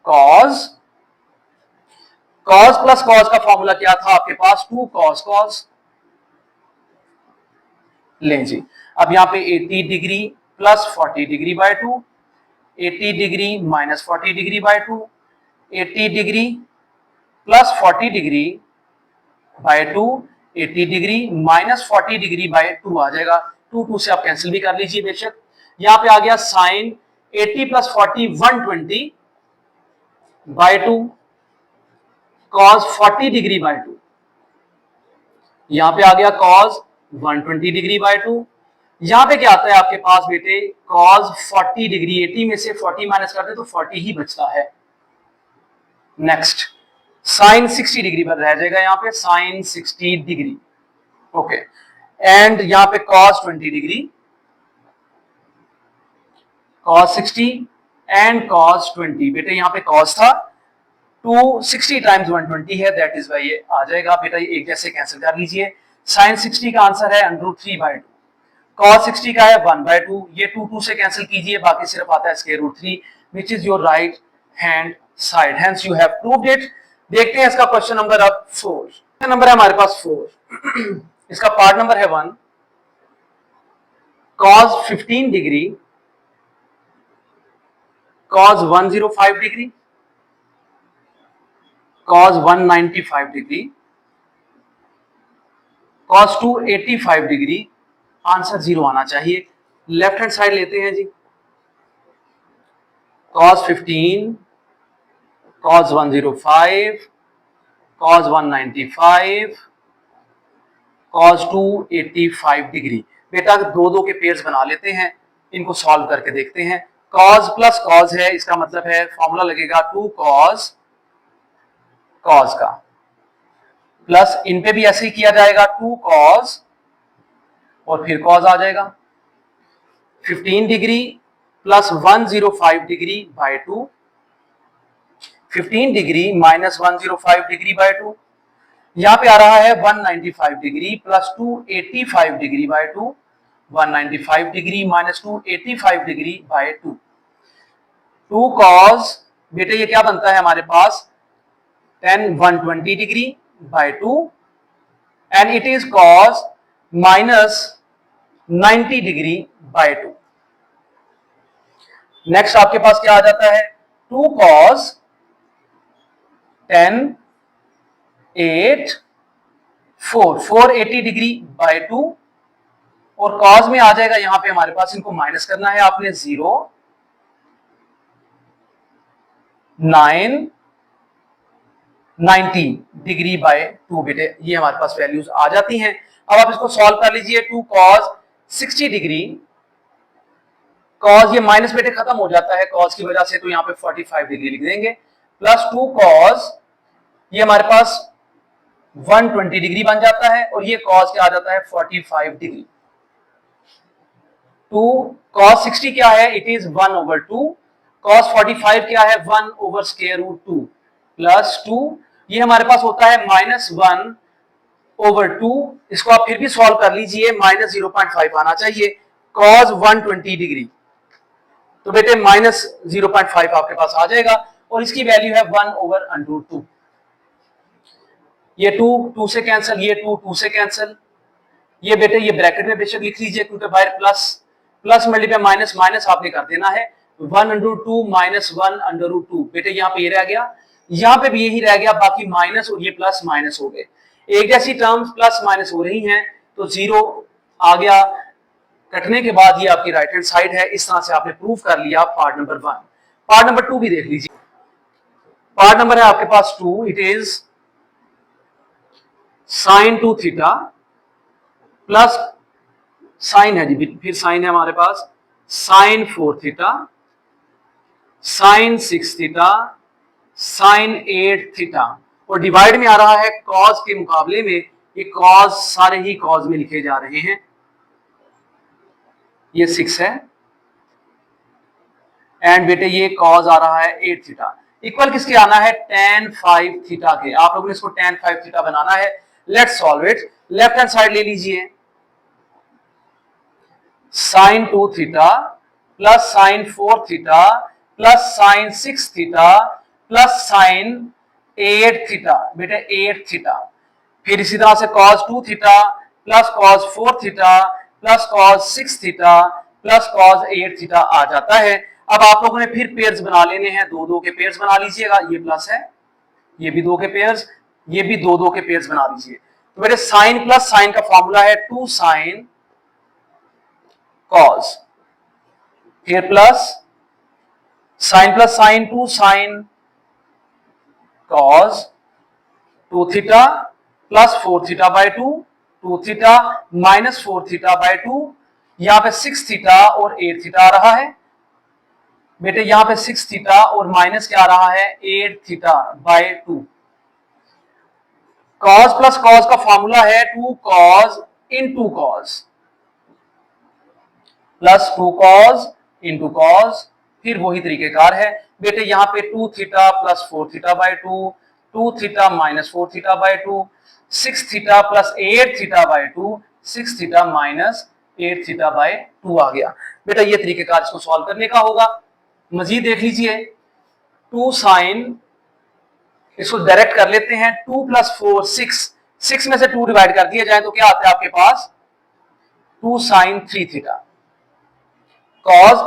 cause. Cause plus cos का फॉर्मूला क्या था आपके पास? 2 कॉस कॉज. लें जी, अब यहां पे 80 degree plus 40 degree by 2, 80 degree minus 40 degree by 2, 80 degree plus 40 degree by 2, 80 degree minus 40 degree by 2 आ जाएगा. 2 2 से आप कैंसिल भी कर लीजिए बेशक. यहां पे आ गया sine 80 plus 40 120 by 2 cos 40 degree by 2. यहां पे आ गया कॉस 120 डिग्री बाय 2. यहां पे क्या आता है आपके पास बेटे? Cos 40 degree. 80 में से 40 माइनस कर दे तो 40 ही बचता है. नेक्स्ट साइन 60 डिग्री पर रह जाएगा यहां पे, साइन 60 डिग्री. ओके. एंड यहां पे cos 20 degree, cos 60 and cos 20. बेटे यहां पे कॉस था 260 टाइम्स 120 है, दैट इज वाई ये आ जाएगा. बेटा ये एक जैसे कैंसिल कर लीजिए. साइन 60 का आंसर है √3 बाय 2. कॉस 60 का है 1 बाय 2. ये 2 2 से कैंसिल कीजिए, बाकी सिर्फ आता है square root 3 which is your right hand side. Hence you have proved it. देखते हैं इसका क्वेश्चन नंबर अब 4. नंबर है हमारे पास 4. इसका पार्ट नंबर है 1. Cos 15 degree cos 105 degree cos 195 degree cos 285 degree. Answer 0 आना चाहिए. लेफ्ट हैंड साइड लेते हैं जी. cos 15 cos 105 cos 195 cos 285 degree. बेटा दो दो के पेयर्स बना लेते हैं, इनको सॉल्व करके देखते हैं. cos प्लस cos है, इसका मतलब है फॉर्मूला लगेगा 2 cos कॉस का, प्लस इन पे भी ऐसे ही किया जाएगा 2 cos और फिर cos आ जाएगा. 15 degree plus 105 degree by 2, 15 degree minus 105 degree by 2. यहां पे आ रहा है 195 degree plus 285 degree by 2, 195 degree minus 285 degree by 2. 2 cos बेटे ये क्या बनता है हमारे पास? tan 120 degree by 2 and it is cos minus 90 degree by 2। Next आपके पास क्या आ जाता है, 2 कॉस 10 8 480 डिग्री बाय 2, और कॉस में आ जाएगा यहां पे हमारे पास, इनको माइनस करना है आपने, 0 9 90 डिग्री बाय 2 बेटे, ये हमारे पास वैल्यूज आ जाती हैं। अब आप इसको सॉल्व कर लीजिए, 2 कॉस 60 डिग्री, कॉस ये माइनस बेटे खत्म हो जाता है कॉस की वजह से, तो यहाँ पे 45 डिग्री लिख देंगे, प्लस 2 कॉस ये हमारे पास 120 डिग्री बन जाता है, और ये कॉस क्या आ जाता है 45 डिग्री। 2 cos 60 क्या है, इट इज 1/2, cos 45 क्या है 1/√2 प्लस 2, ये हमारे पास होता है -1/2, इसको आप फिर भी सॉल्व कर लीजिए, -0.5 आना चाहिए, cos 120 डिग्री, तो बेटे -0.5 आपके पास आ जाएगा, और इसकी वैल्यू है 1/√2। ये 2 से कैंसिल, ये 2 से कैंसिल, ये बेटे ये ब्रैकेट में बेशक लिख लीजिए, क्योंकि बाहर प्लस मल्टीप्लाई माइनस माइनस आपने कर देना है, 1/2 माइनस 1/2 बेटे यहाँ पे ये रह गया, यहाँ पे भी यही रह गया, बाकी माइनस और ये प्लस माइनस हो गए, एक जैसी टर्म्स प्लस माइनस हो रही हैं, तो 0 आ गया, कटने के बाद ये आपकी राइट हैंड साइड है। इस तरह से आपने प्रूव कर लिया पार्ट नंबर 1। पार्ट नंबर 2 भी देख लीजिए, पार्ट नंबर है आपके पास 2, it is sin 2 theta plus sign है जी, फिर साइन है हमारे पास, sin 4 theta, sin 6 theta, sin 8 theta, और डिवाइड में आ रहा है कॉस के मुकाबले में, ये कॉस सारे ही कॉस में लिखे जा रहे हैं, ये 6 है, एंड बेटे ये कॉस आ रहा है 8 थीटा, इक्वल किसके आना है tan 5 थीटा के। आप लोगों ने इसको tan 5 थीटा बनाना है, let's solve it. Left hand side ले लीजिए, sin 2 theta plus sin 4 theta plus sin 6 theta plus sin 8 theta, बेटे 8 थीटा, फिर इसी तरह से cos 2 theta plus cos 4 theta plus cos 6 theta plus cos 8 theta आ जाता है। अब आप लोगों ने फिर पेयर्स बना लेने हैं, 2-2 के पेयर्स बना लीजिएगा, ये प्लस है, ये भी 2 के पेयर्स, ये भी 2-2 के पेयर्स बना लीजिए, तो बेटे साइन प्लस साइन का फॉर्मूला है 2 sin cos, फिर plus sign 2 sin cos 2 theta plus 4 theta by 2, 2 theta minus 4 theta by 2, यहां पे 6 थीटा और 8 थीटा आ रहा है, बेटे यहां पे 6 थीटा और माइनस क्या आ रहा है 8 theta by 2। cos plus cos का फॉर्मूला है 2 cos into cos plus 2 cos into cos, फिर वही तरीकेकार है बेटे, यहां पे 2 theta plus 4 theta by 2, 2 theta minus 4 theta by 2, 6 theta plus 8 theta by 2, 6 theta minus 8 theta by 2 आ गया। बेटा ये तरीकेकार इसको सॉल्व करने का होगा। मजीद देख लीजिए, 2 साइन, इसको डायरेक्ट कर लेते हैं, 2 प्लस 4 6 में से 2 डिवाइड कर दिया जाए तो क्या आता है आपके पास 2 sine 3 theta, cos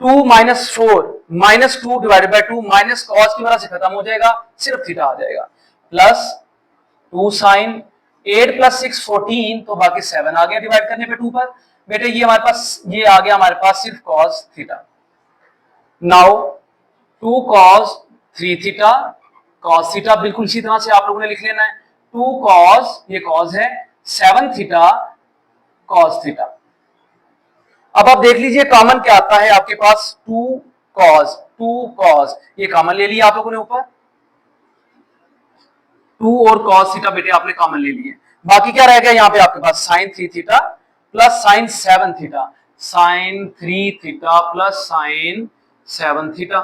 2 minus 4 minus 2 divided by 2, minus cos की वजह से खत्म हो जाएगा, सिर्फ थीटा आ जाएगा, प्लस 2 साइन 8 प्लस 6 14, तो बाकी 7 आ गया डिवाइड करने पे 2 पर, बेटे ये हमारे पास ये आ गया हमारे पास सिर्फ cos theta. Now 2 cos 3 theta, cos theta बिल्कुल इसी तरह से आप लोगों ने लिख लेना है, 2 cos ये cos है, 7 थीटा cos थीटा। अब आप देख लीजिए कॉमन क्या आता है आपके पास, 2 cos ये कॉमन ले लिया आप लोगों ने ऊपर, 2 और cos थीटा बेटे आपने कॉमन ले लिए, बाकी क्या रह गया यहाँ पे आपके पास sin 3 theta plus sin 7 theta, sin 3 theta plus sin 7 theta,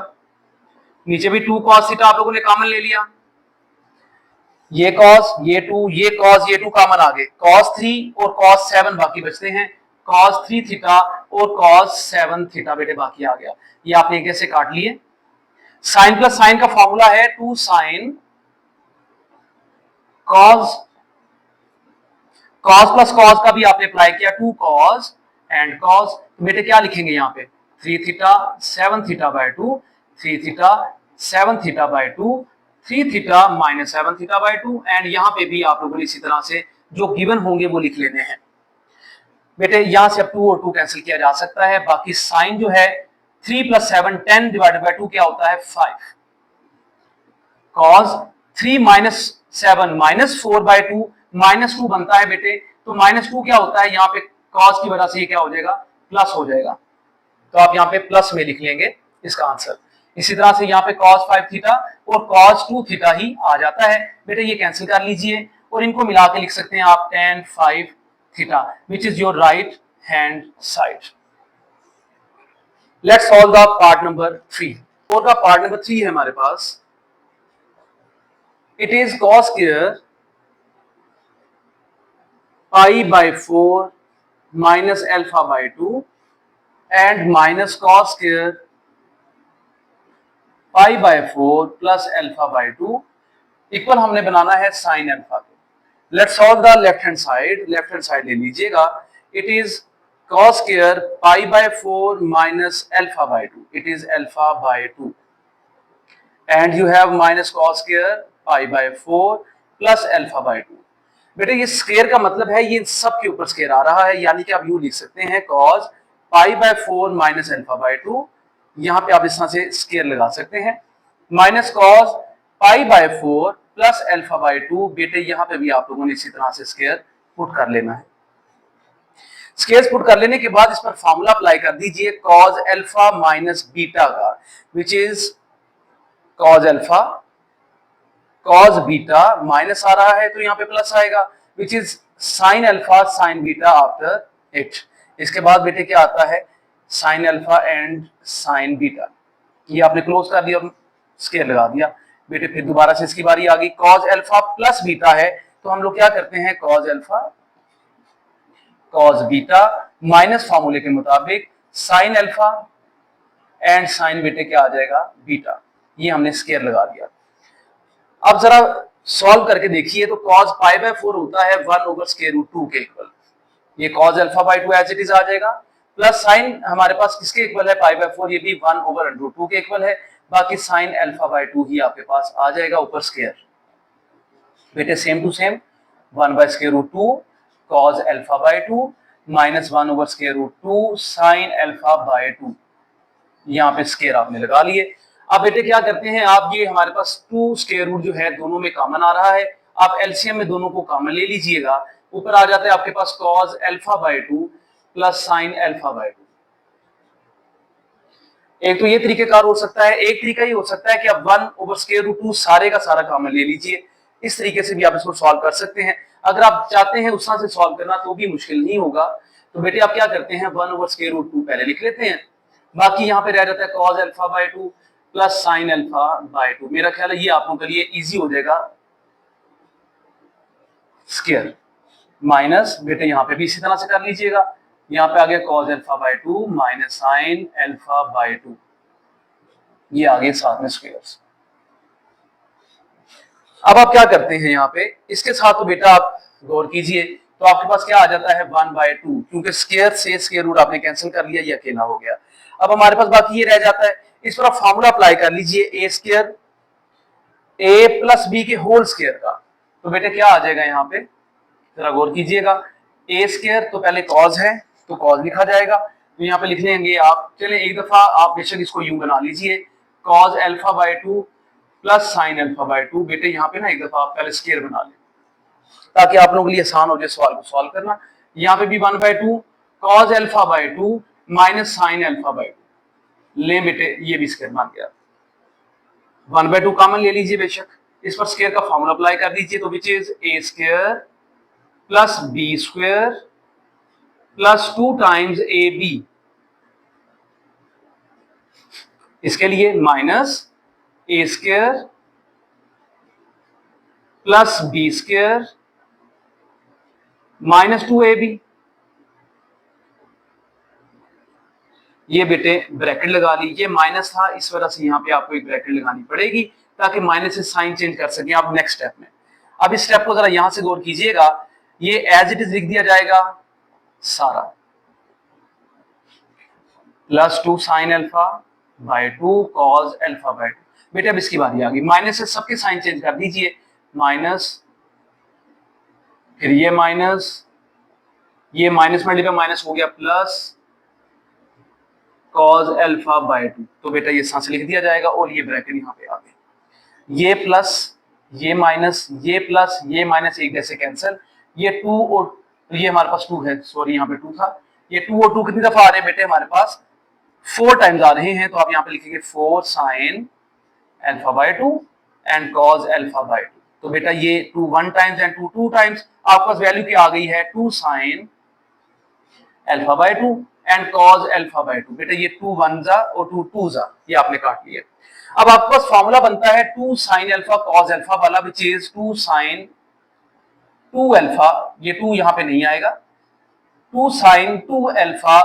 नीचे भी 2 cos थीटा आप लोगों ने कॉमन ले लिया, ये cos ये 2 ये cos ये 2 कॉमन आ गए, cos 3 और cos 7 बाकी बचते हैं, cos 3 थीटा और cos 7 थीटा बेटे बाकी आ गया, ये आपने एक ऐसे काट लिए। साइन प्लस साइन का फॉर्मूला है 2 sine cos cos plus cos का भी आपने अप्लाई किया, 2 कॉस एंड कॉस, तो बेटे क्या लिखेंगे यहाँ पे 3 theta 7 theta by 2, 3 theta 7 theta by 2, 3 theta minus 7 theta by 2, and यहाँ पे भी आप लोगों ने इसी तरह से जो गिवन होंगे वो लिख लेने हैं। बेटे यहां से अब 2 और 2 कैंसिल किया जा सकता है, बाकी साइन जो है 3 प्लस 7 10 डिवाइडेड बाय 2 क्या होता है 5, cos 3 minus 7 minus 4 by 2 minus 2 बनता है बेटे, तो माइनस 2 क्या होता है यहाँ पे cos की वजह से ये क्या हो जाएगा प्लस हो जाएगा, तो आप यहाँ पे प्लस में लिख लेंगे इसका आंसर। इसी तरह से यहाँ पे cos 5 थीटा और cos 2 थीटा ही आ जाता है बेटे, ये कैंसिल कर लीजिए और इनको मिला के लिख सकते हैं आप tan 5 theta which is your right hand side. Let's solve the part number 3। और का पार्ट नंबर 3 है हमारे पास, it is cos square pi by 4 minus alpha by 2 and minus cos square pi by 4 plus alpha by 2 equal हमने बनाना है sine alpha को। Let's solve the left hand side, left hand side ले लीजिएगा, it is cos square pi by 4 minus alpha by 2, it is alpha by 2 and you have minus cos square pi by 4 plus alpha by 2। बेटे ये square का मतलब है ये सब के ऊपर स्क्वायर आ रहा है, यानी कि आप यूं लिख सकते हैं cos pi by 4 minus alpha by 2, यहां पे आप इस तरह से स्क्वायर लगा सकते हैं, minus cos pi by 4 plus alpha by 2, बेटे यहां पे भी आप लोगों ने इसी तरह से स्क्वायर पुट कर लेना है। स्क्वायर पुट कर लेने के बाद इस पर फार्मूला अप्लाई कर दीजिए cos अल्फा माइनस बीटा का, which is cos alpha cos beta minus आ रहा है तो यहाँ पे प्लस आएगा, which is sine alpha sine beta after it. इसके बाद बेटे क्या आता है sine alpha and sine beta, ये आपने क्लोज कर दिया, स्क्वायर लगा दिया बेटे, फिर दोबारा से इसकी बारी आ गई, cos अल्फा प्लस बीटा है तो हम लोग क्या करते हैं cos alpha cos beta minus फार्मूले के मुताबिक साइन अल्फा एंड साइन बेटे क्या आ जाएगा बीटा, ये हमने स्क्वायर लगा दिया। अब जरा सॉल्व करके देखिए तो cos पाई बाय 4 होता है 1 ओवर स्क्वायर रूट 2 के इक्वल, ये cos alpha by 2 as it is आ जाएगा, प्लस साइन हमारे पास किसके इक्वल है पाई बाय 4, ये भी 1 ओवर रूट 2 के इक्वल है, बाकी साइन अल्फा बाय 2 ही आपके पास आ जाएगा ऊपर स्क्वायर, बेटे same to same 1 by square root 2 cos alpha by 2 minus 1 over square root 2 sine alpha by 2, यहाँ पे स्क्वायर आपने लगा लिए। अब बेटे क्या करते हैं आप, ये हमारे पास 2 स्क्वायर रूट जो है दोनों में कॉमन आ रहा है, आप एलसीएम में दोनों को कॉमन ले लीजिएगा, ऊपर आ जाता है आपके पास cos alpha by 2 plus sign alpha by 2। एक तो ये तरीकेकार हो सकता है, एक तरीका ये हो सकता है कि आप 1 ओवर स्क्वायर रूट 2 सारे का सारा कॉमन ले लीजिए, इस तरीके से भी आप इसको सॉल्व कर सकते हैं। अगर आप चाहते हैं उस तरह से सॉल्व करना तो भी मुश्किल नहीं होगा, तो बेटे आप क्या करते हैं 1 ओवर स्क्वायर रूट 2 पहले लिख लेते हैं, बाकी यहाँ पे रह जाता है cos alpha by 2 plus sign alpha by 2, मेरा ख्याल है ये आप लोगों के लिए इजी हो जाएगा, स्क्वायर माइनस बेटे यहाँ पे भी इसी तरह से कर लीजिएगा, यहाँ पे आ गया cos alpha by 2 minus sine alpha by 2, ये आ गए साथ में स्क्वायर्स। अब आप क्या करते हैं यहाँ पे इसके साथ, तो बेटा आप गौर कीजिए तो आपके पास क्या आ जाता है 1 बाय 2, क्योंकि स्क्वायर से स्क्वायर रूट आपने कैंसिल कर लिया, ये अकेला हो गया। अब हमारे पास बाकी ये रह जाता है, इस पर आप फार्मूला अप्लाई कर लीजिए ए स्क्वायर ए प्लस बी के होल स्क्वायर का, तो बेटे क्या आ जाएगा यहाँ पे जरा गौर कीजिएगा, ए स्क्वायर तो पहले cos है तो cos लिखा जाएगा, तो यहाँ पे लिख लेंगे आप, चले एक दफा आप बेशक इसको यूं बना लीजिए cos alpha by 2 plus sign alpha by 2, बेटे यहाँ पे ना एक दफा आप पहले स्क्वायर बना लें ताकि आप लोगों के लिए आसान हो जाए सवाल को सॉल्व करना। यहाँ पे भी 1 by 2 cos alpha by 2 minus sine alpha by 2, ले बेटे ये भी स्क्वायर बन गया, 1 बाय 2 कॉमन ले लीजिए बेशक, इस पर स्क्वायर का फॉर्मूला अप्लाई कर दीजिए, तो which is a square plus b square plus 2 times a b, इसके लिए minus a square plus b square minus 2ab, ये बेटे ब्रैकेट लगा ली, ये माइनस था इस वजह से यहाँ पे आपको एक ब्रैकेट लगानी पड़ेगी ताकि माइनस से साइन चेंज कर सकें आप नेक्स्ट स्टेप में। अब इस स्टेप को जरा यहां से गौर कीजिएगा, ये एज इट इज लिख दिया जाएगा सारा, plus 2 sine alpha by 2 cos alpha by 2। बेटे अब इसकी बारी आ गई, माइनस से सबके साइन चेंज कर दीजिए, माइनस, फिर ये माइनस मल्टीप्लाई माइनस हो गया प्लस कॉस अल्फा बाय 2। तो बेटा ये सांस लिख दिया जाएगा और ये ब्रैकेट यहाँ पे आ गए, ये प्लस ये माइनस ये प्लस ये माइनस एक जैसे कैंसिल, ये 2 और ये हमारे पास 2 है, सॉरी यहाँ पे 2 था, ये 2 और 2 कितनी दफा आ रहे हैं बेटे हमारे पास 4 टाइम्स आ रहे हैं, तो आप यहाँ पे लिखेंगे 4 sine alpha by 2 and cos alpha by 2। तो बेटा ये 2 1 टाइम्स एंड 2 2 टाइम्स, आपके पास वैल्यू क्या आ गई है 2 sine alpha by 2 and cos alpha by 2। बेटा ये 2 1 जा और 2 2 जा, ये आपने काट लिया। अब आपके पास फॉर्मूला बनता है 2 साइन अल्फा कॉस अल्फा वाला, विच इज 2 साइन 2 अल्फा, ये 2 यहाँ पे नहीं आएगा, 2 साइन 2 अल्फा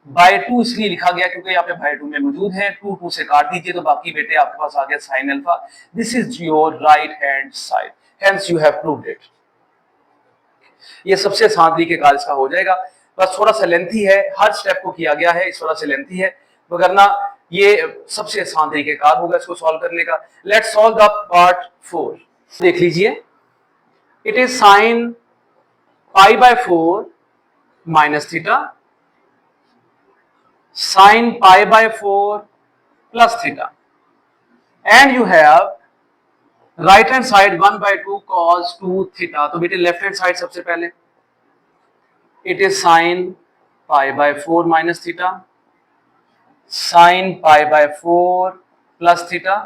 बाय 2 इसलिए लिखा गया क्योंकि यहाँ पे बाय 2 में मौजूद है, 2 2 से काट दीजिए तो बाकी बेटे आपके पास आ गया sine alpha. This is your right hand side, hence you have proved it. ये सबसे आसान तरीके कार इसका हो जाएगा, बस थोड़ा सा लेंथी है, हर स्टेप को किया गया है, इस थोड़ा सा लेंथी है, वरना ये सबसे आसान तरीके कार होगा इसको सॉल्व करने का। Let's solve the part 4। देख लीजिए, it is sine pi by 4 minus theta sin pi by 4 plus theta, and you have right hand side 1 by 2 cos 2 theta। तो बेटे लेफ्ट हैंड साइड सबसे पहले it is sin pi by 4 minus theta, sin pi by 4 plus theta,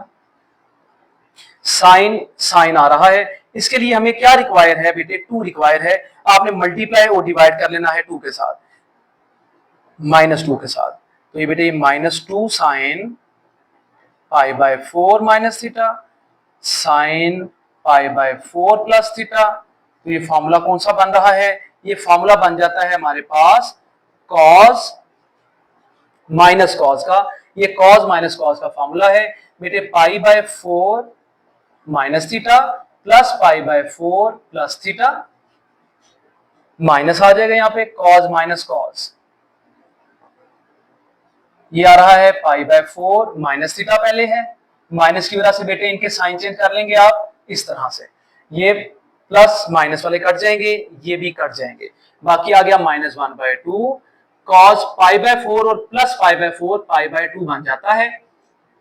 sin आ रहा है, इसके लिए हमें क्या रिक्वायर है बेटे 2 रिक्वायर है, आपने मल्टीप्लाई और डिवाइड कर लेना है 2 के साथ, -2 के साथ। तो ये बेटे -2 sine pi by 4 minus theta sine pi by 4 plus theta. तो ये फॉर्मूला कौन सा बन रहा है, ये फॉर्मूला बन जाता है हमारे पास कॉस माइनस कॉस का, ये कॉस माइनस कॉस का फॉर्मूला है बेटे, pi by 4 minus theta plus pi by 4 plus theta, minus आ जाएगा यहाँ पे कॉस माइनस कॉस, ये आ रहा है पाई बाय 4 माइनस थीटा पहले है, माइनस की वजह से बेटे इनके साइन चेंज कर लेंगे आप इस तरह से, ये प्लस माइनस वाले कट जाएंगे, ये भी कट जाएंगे, बाकी आ गया -1 बाय 2 कॉस पाई बाय 4 और plus pi by 4 pi by 2 बन जाता है,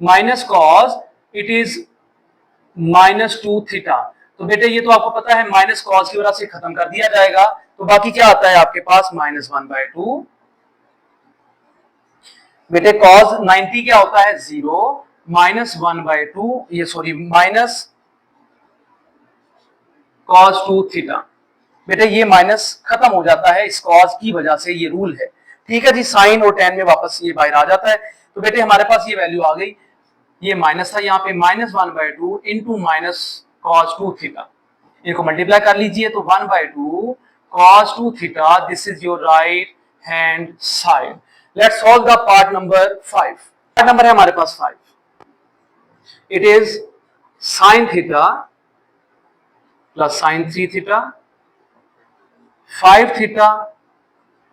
minus cos it is -2 theta. तो बेटे ये तो आपको पता है माइनस कॉस की वजह से खत्म कर दिया जाएगा, तो बाकी क्या आता है आपके पास -1 बाय 2 बेटे cos 90 क्या होता है 0 -1 बाय 2, ये सॉरी माइनस cos 2 थीटा। बेटे ये माइनस खत्म हो जाता है इस cos की वजह से, ये रूल है, ठीक है जी। साइन और tan में वापस ये बाहर आ जाता है, तो बेटे हमारे पास ये वैल्यू आ गई, ये माइनस था यहाँ पे -1 by 2 into minus cos 2 theta, इनको मल्टीप्लाई कर लीजिए तो 1 by 2 cos 2 theta, this is your right hand side. Let's solve the part number 5। part number है हमारे पास 5। It is sin theta plus sin 3 theta, 5 theta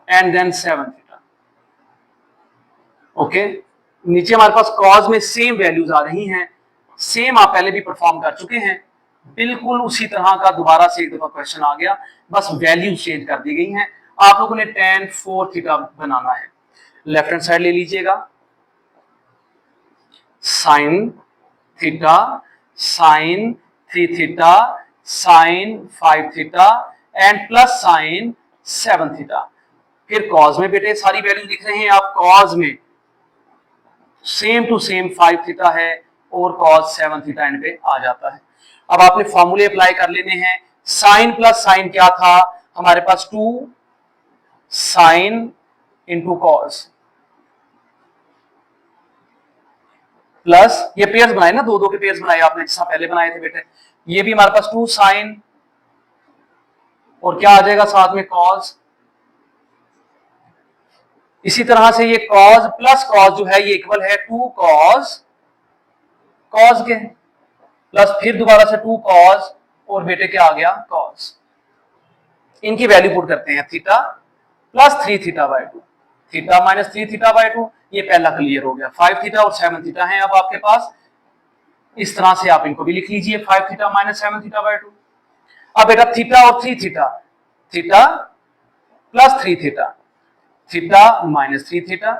and then 7 theta। Okay, नीचे हमारे पास cos में same values आ रही हैं, same आप पहले भी परफॉर्म कर चुके हैं, बिल्कुल उसी तरह का दोबारा से एक दफा क्वेश्चन आ गया, बस वैल्यू चेंज कर दी गई हैं। आप लोगों ने tan 4 थीटा बनाना है, लेफ्ट हैंड साइड ले लीजिएगा, sine theta sine 3 theta sine 5 theta and plus sign 7 theta. फिर कॉज में बेटे सारी वैल्यू लिख रहे हैं आप, कॉज में सेम टू सेम 5 थीटा है और कॉज 7 थीटा एंड पे आ जाता है। अब आपने फॉर्मूले अप्लाई कर लेने हैं, साइन प्लस साइन क्या था हमारे पास 2 साइन इंटू कॉज, प्लस ये पेयर्स बनाए ना, दो के पेयर्स बनाए आपने जैसा पहले बनाए थे बेटे, ये भी हमारे पास 2 साइन और क्या आ जाएगा साथ में कॉज, इसी तरह से ये कॉज प्लस कॉज जो है ये इक्वल है 2 कॉज कॉज के, प्लस फिर दोबारा से 2 कॉज और बेटे क्या आ गया कॉज, इनकी वैल्यू पुट करते हैं, theta plus 3 theta by 2, theta minus 3 theta by 2, ये पहला क्लियर हो गया। 5 थीटा और 7 थीटा है अब आपके पास, इस तरह से आप इनको भी लिख लीजिए 5 थीटा माइनस 7 थीटा बाय 2। अब बेटा थीटा और 3 theta, theta plus 3 theta, theta minus 3 theta,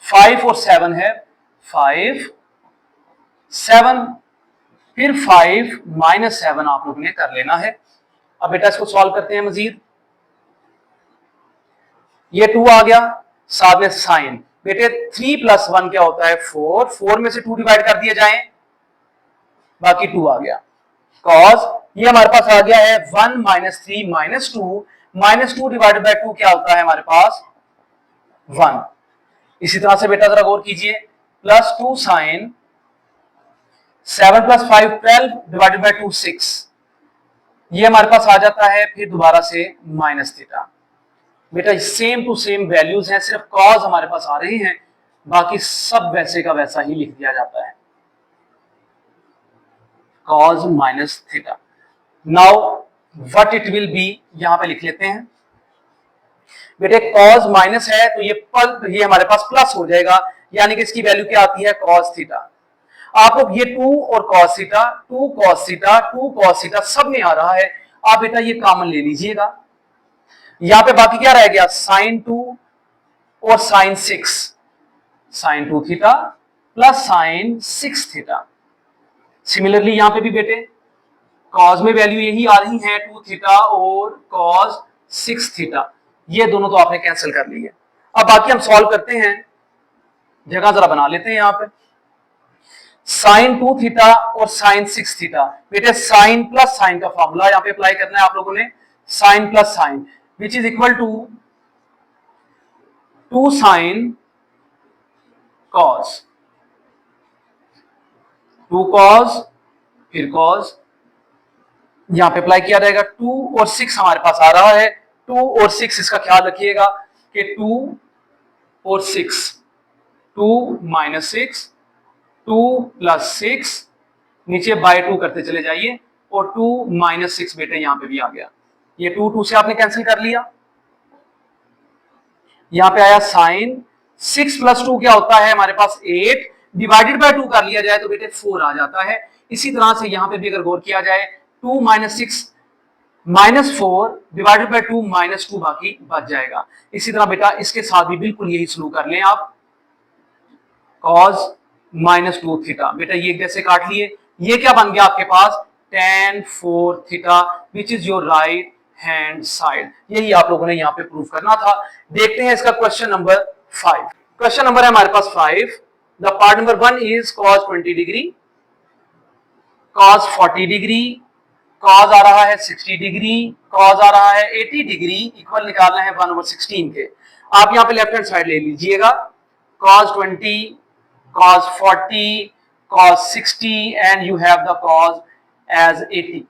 5 और 7 है 5 7, फिर 5 माइनस 7 आप लोगों ने कर लेना है। अब बेटा इसको सॉल्व करते हैं मजीद, ये 2 आ गया, साथ में साइन, बेटे 3 प्लस 1 क्या होता है 4, 4 में से 2 डिवाइड कर दिए जाए, बाकी 2 आ गया, कॉस ये हमारे पास आ गया है 1 माइनस 3 माइनस 2 डिवाइडेड बाय 2 क्या होता है हमारे पास 1। इसी तरह से बेटा जरा गौर कीजिए, plus 2 sine 7 plus 5 12 divided by 2 6, ये हमारे पास आ जाता है फिर दोबारा से माइनस थीटा। बेटा सेम टू सेम वैल्यूज हैं, सिर्फ कॉज हमारे पास आ रहे हैं, बाकी सब वैसे का वैसा ही लिख दिया जाता है, cause minus theta. Now what it will be यहां पे लिख लेते हैं। बेटे कॉज माइनस है तो ये हमारे पास प्लस हो जाएगा, यानी कि इसकी वैल्यू क्या आती है कॉस थीटा। आप लोग ये 2 और cos theta, 2 cos theta, 2 cos theta सब में आ रहा है, आप बेटा ये कॉमन ले लीजिएगा। यहां पे बाकी क्या रह गया साइन 2 और sine 6, sine 2 theta plus sine 6 theta. Similarly यहां पे भी बेटे कॉस में वैल्यू यही आ रही है 2 थीटा और कॉस 6 थीटा, ये दोनों तो आपने कैंसिल कर लिए। अब बाकी हम सॉल्व करते हैं, जगह जरा बना लेते हैं यहां पे। साइन 2 थीटा और साइन 6 थीटा, बेटे साइन प्लस साइन का फॉर्मूला यहां पे अप्लाई करना है आप लोगों ने, sine plus sine which is equal to 2 sine cos, 2 cos फिर कॉस, यहां पे अप्लाई किया जाएगा। 2 और 6 हमारे पास आ रहा है, 2 और 6 इसका ख्याल रखिएगा कि 2 और 6, 2 माइनस 6, 2 प्लस 6, नीचे बाय 2 करते चले जाइए, और 2 माइनस 6 बेटे यहां पे भी आ गया, ये 2 से आपने कैंसिल कर लिया। यहां पे आया साइन 6 प्लस 2 क्या होता है हमारे पास 8, डिवाइडेड बाय 2 कर लिया जाए तो बेटे 4 आ जाता है। इसी तरह से यहां पे भी अगर गौर किया जाए 2 minus 6 minus 4 divided by 2 minus 2 बाकी बच जाएगा। इसी तरह बेटा इसके साथ भी बिल्कुल यही शुरू कर लें आप, कॉस माइनस 2 थीटा, बेटा ये जैसे काट लिए, ये क्या बन गया आपके पास tan 4 theta which is your right hand side. यही आप लोगों ने यहां पे प्रूव करना था। देखते हैं इसका क्वेश्चन नंबर 5। क्वेश्चन नंबर है हमारे पास 5। The part number 1 is cos 20 degree, cos 40 degree, cos आ रहा है 60 डिग्री, cos आ रहा है 80 डिग्री, इक्वल निकालना है 1/16 के। आप यहां पे लेफ्ट हैंड साइड ले लीजिएगा, cos 20, cos 40, cos 60 and you have the cos as 80।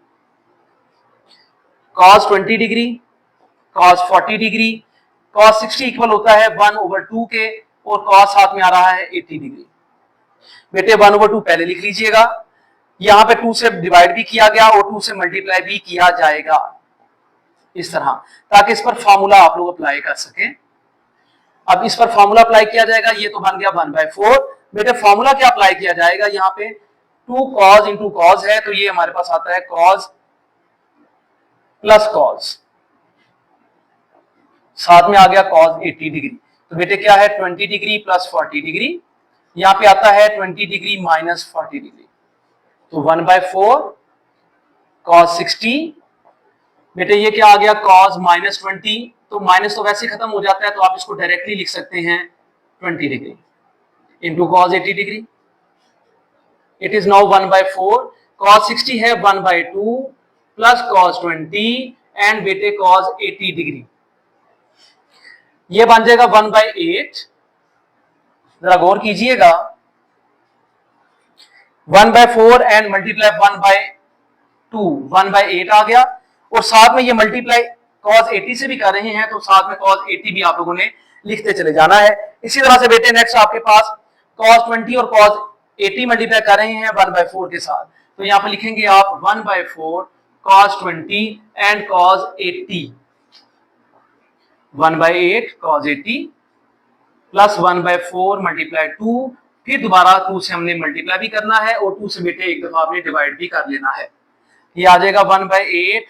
cos 20 degree, cos 40 degree, cos 60 equal होता है 1/2 के, और cos साथ में आ रहा है 80 डिग्री। बेटे 1/2 पहले लिख लीजिएगा, यहां पे 2 से डिवाइड भी किया गया और 2 से मल्टीप्लाई भी किया जाएगा इस तरह, ताकि इस पर फॉर्मूला आप लोग अप्लाई कर सकें। अब इस पर फॉर्मूला अप्लाई किया जाएगा, ये तो बन गया 1/4। बेटे फॉर्मूला क्या अप्लाई किया जाएगा, यहाँ पे 2 cos इंटू कॉस है, तो ये हमारे पास आता है cos प्लस cos, साथ में आ गया cos 80 डिग्री। तो बेटे क्या है 20 डिग्री प्लस 40 डिग्री, यहां पे आता है 20 डिग्री माइनस 40 डिग्री, तो 1/4 cos 60। बेटे ये क्या आ गया cos माइनस 20, तो माइनस तो वैसे खत्म हो जाता है, तो आप इसको डायरेक्टली लिख सकते हैं 20 degree into cos 80 degree. It is now 1/4, cos 60 है 1/2 प्लस cos 20 एंड बेटे cos 80 डिग्री, ये बन जाएगा 1/8। जरा गौर कीजिएगा, 1/4 एंड मल्टीप्लाई 1/2, 1/8 आ गया, और साथ में ये मल्टीप्लाई cos 80 से भी कर रहे हैं, तो साथ में cos 80 भी आप लोगों ने लिखते चले जाना है। इसी तरह से बेटे नेक्स्ट आपके पास cos 20 और cos 80 मल्टीप्लाई कर रहे हैं 1/4 के साथ, तो यहां पे लिखेंगे आप 1/4 cos 20 and cos 80। 1/8 cos 80 plus 1/4 multiply 2, फिर दोबारा 2 से हमने मल्टीप्लाई भी करना है और 2 से बेटे एक दफा आपने डिवाइड भी कर लेना है। ये आ जाएगा 1/8,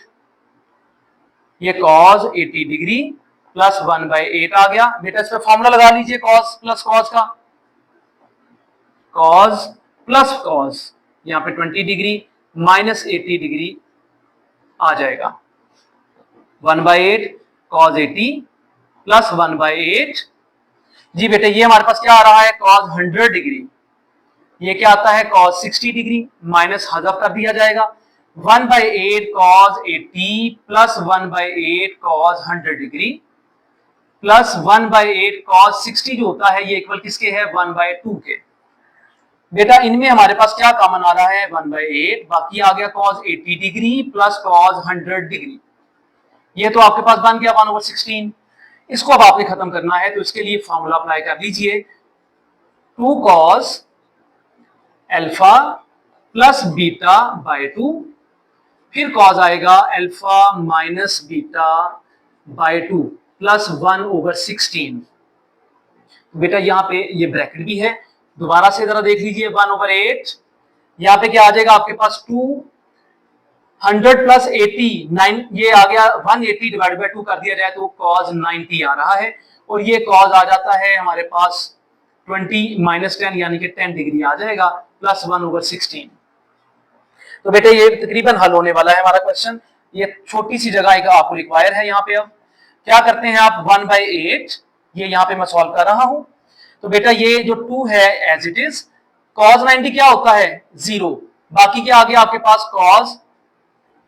ये cos 80 डिग्री प्लस 1/8 आ गया। बेटा इस पर फॉर्मूला लगा लीजिए cos प्लस cos का, cos प्लस cos, यहां पे 20 डिग्री माइनस 80 डिग्री आ जाएगा। 1/8 cos 80 प्लस 1/8, जी बेटे ये हमारे पास क्या आ रहा है cos 100 डिग्री, ये क्या आता है cos 60 डिग्री, माइनस हज़फ कर दिया जाएगा। 1/8 cos 80 plus 1/8 cos 100 degree plus 1/8 cos 60 जो होता है ये इक्वल किसके है 1/2 के। बेटा इनमें हमारे पास क्या कॉमन आ रहा है 1/8, बाकी आ गया cos 80 degree plus cos 100 degree, ये तो आपके पास बन गया 1/16। इसको अब आपने खत्म करना है तो इसके लिए फॉर्मूला अप्लाई कर लीजिए, 2 cos alpha plus beta by 2, फिर cos आएगा alpha minus beta by 2 plus 1/16। बेटा यहाँ पे ये ब्रैकेट भी है, दोबारा से जरा देख लीजिए 1/8, यहाँ पे क्या आ जाएगा आपके पास 200 प्लस 80, 9, ये आ गया 180 डिवाइड बाय 2 कर दिया जाए तो cos 90 आ रहा है, और ये cos आ जाता है हमारे पास 20 माइनस 10 यानी कि 10 डिग्री आ जाएगा प्लस 1/16। तो बेटे ये तकरीबन हल होने वाला है हमारा क्वेश्चन, ये छोटी सी जगह एक आपको रिक्वायर है। यहाँ पे अब क्या करते हैं आप 1/8, ये यहाँ पे मैं सॉल्व कर रहा हूं, तो बेटा ये जो 2 है एज इट इज, cos 90 क्या होता है 0, बाकी क्या आ गया आपके पास cos